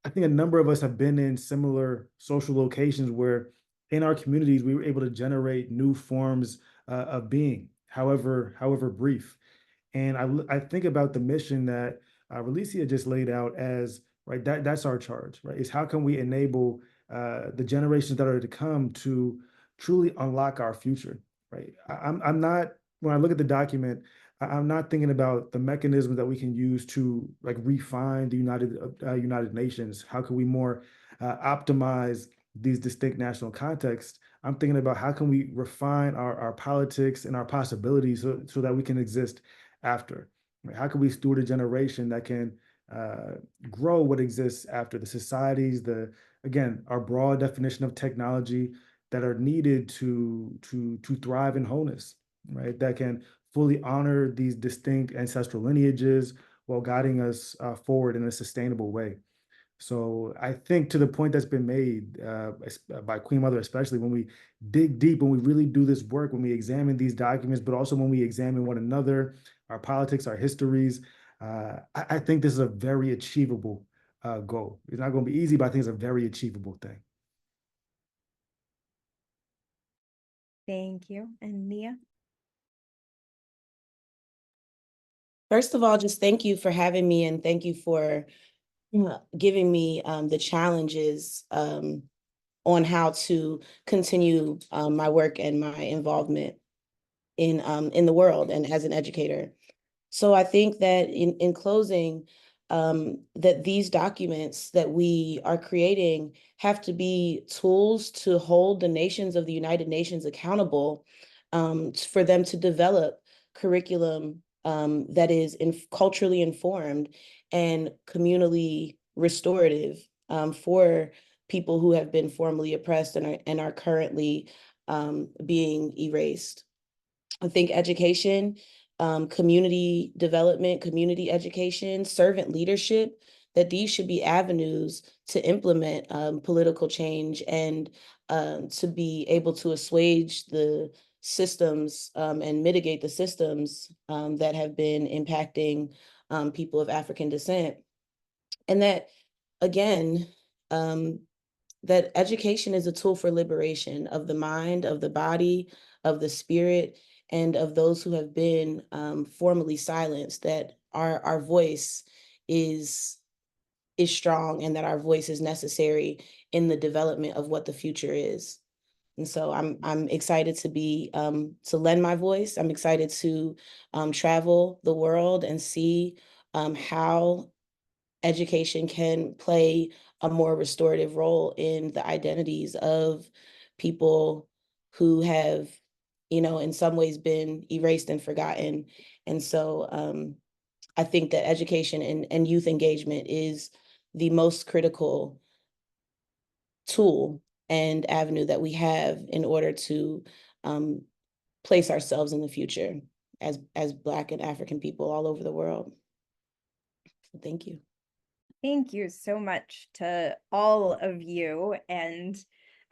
I think a number of us have been in similar social locations where in our communities we were able to generate new forms of being, however brief. And I think about the mission that Relicia just laid out as right. That's our charge, right? Is how can we enable the generations that are to come to truly unlock our future, right? I'm not when I look at the document, I'm not thinking about the mechanisms that we can use to like refine the United Nations. How can we more optimize these distinct national contexts? I'm thinking about how can we refine our politics and our possibilities so that we can exist after. Right? How can we steward a generation that can grow what exists after the societies, again, our broad definition of technology that are needed to thrive in wholeness, right? That can fully honor these distinct ancestral lineages while guiding us forward in a sustainable way. So I think to the point that's been made by Queen Mother, especially when we dig deep, when we really do this work, when we examine these documents, but also when we examine one another, our politics, our histories, I think this is a very achievable goal. It's not going to be easy, but I think it's a very achievable thing. Thank you. And Nia? First of all, just thank you for having me, and thank you for giving me the challenges on how to continue my work and my involvement in the world and as an educator. So I think that in closing, that these documents that we are creating have to be tools to hold the nations of the United Nations accountable for them to develop curriculum that is culturally informed and communally restorative for people who have been formerly oppressed and are currently being erased. I think education, community development, community education, servant leadership, that these should be avenues to implement political change and to be able to assuage the systems and mitigate the systems that have been impacting people of African descent. And that, again, that education is a tool for liberation of the mind, of the body, of the spirit, and of those who have been formerly silenced, that our voice is strong and that our voice is necessary in the development of what the future is. And so I'm excited to be to lend my voice. I'm excited to travel the world and see how education can play a more restorative role in the identities of people who have, in some ways been erased and forgotten. And so I think that education and youth engagement is the most critical tool and avenue that we have in order to place ourselves in the future as Black and African people all over the world. So thank you. Thank you so much to all of you. And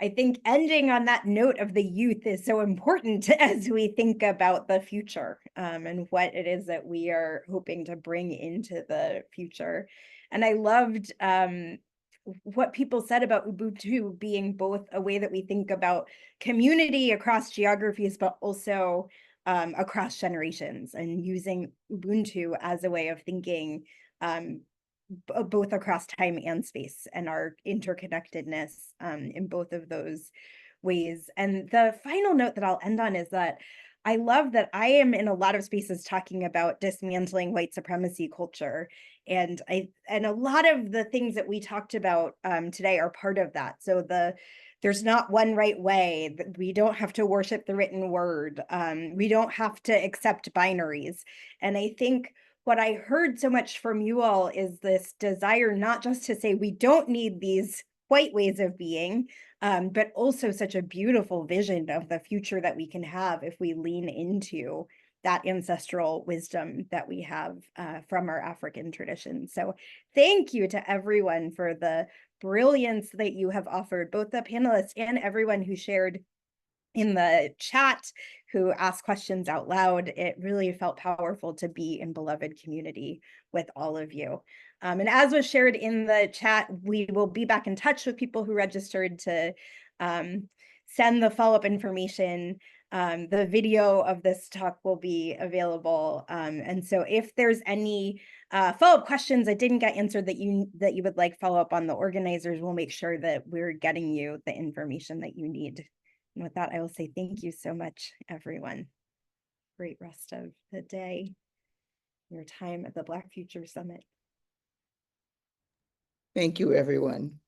I think ending on that note of the youth is so important as we think about the future, and what it is that we are hoping to bring into the future. And I loved what people said about Ubuntu being both a way that we think about community across geographies, but also across generations, and using Ubuntu as a way of thinking both across time and space, and our interconnectedness in both of those ways. And the final note that I'll end on is that I love that I am in a lot of spaces talking about dismantling white supremacy culture. And a lot of the things that we talked about today are part of that. So there's not one right way. We don't have to worship the written word. We don't have to accept binaries. And I think what I heard so much from you all is this desire not just to say we don't need these white ways of being, but also such a beautiful vision of the future that we can have if we lean into that ancestral wisdom that we have from our African tradition. So thank you to everyone for the brilliance that you have offered, both the panelists and everyone who shared in the chat, who asked questions out loud. It really felt powerful to be in beloved community with all of you. And as was shared in the chat, we will be back in touch with people who registered to send the follow-up information. The video of this talk will be available. And so if there's any follow-up questions that didn't get answered that you would like follow-up on, the organizers will make sure that we're getting you the information that you need. And with that, I will say thank you so much, everyone. Great rest of the day, your time at the Black Future Summit. Thank you, everyone.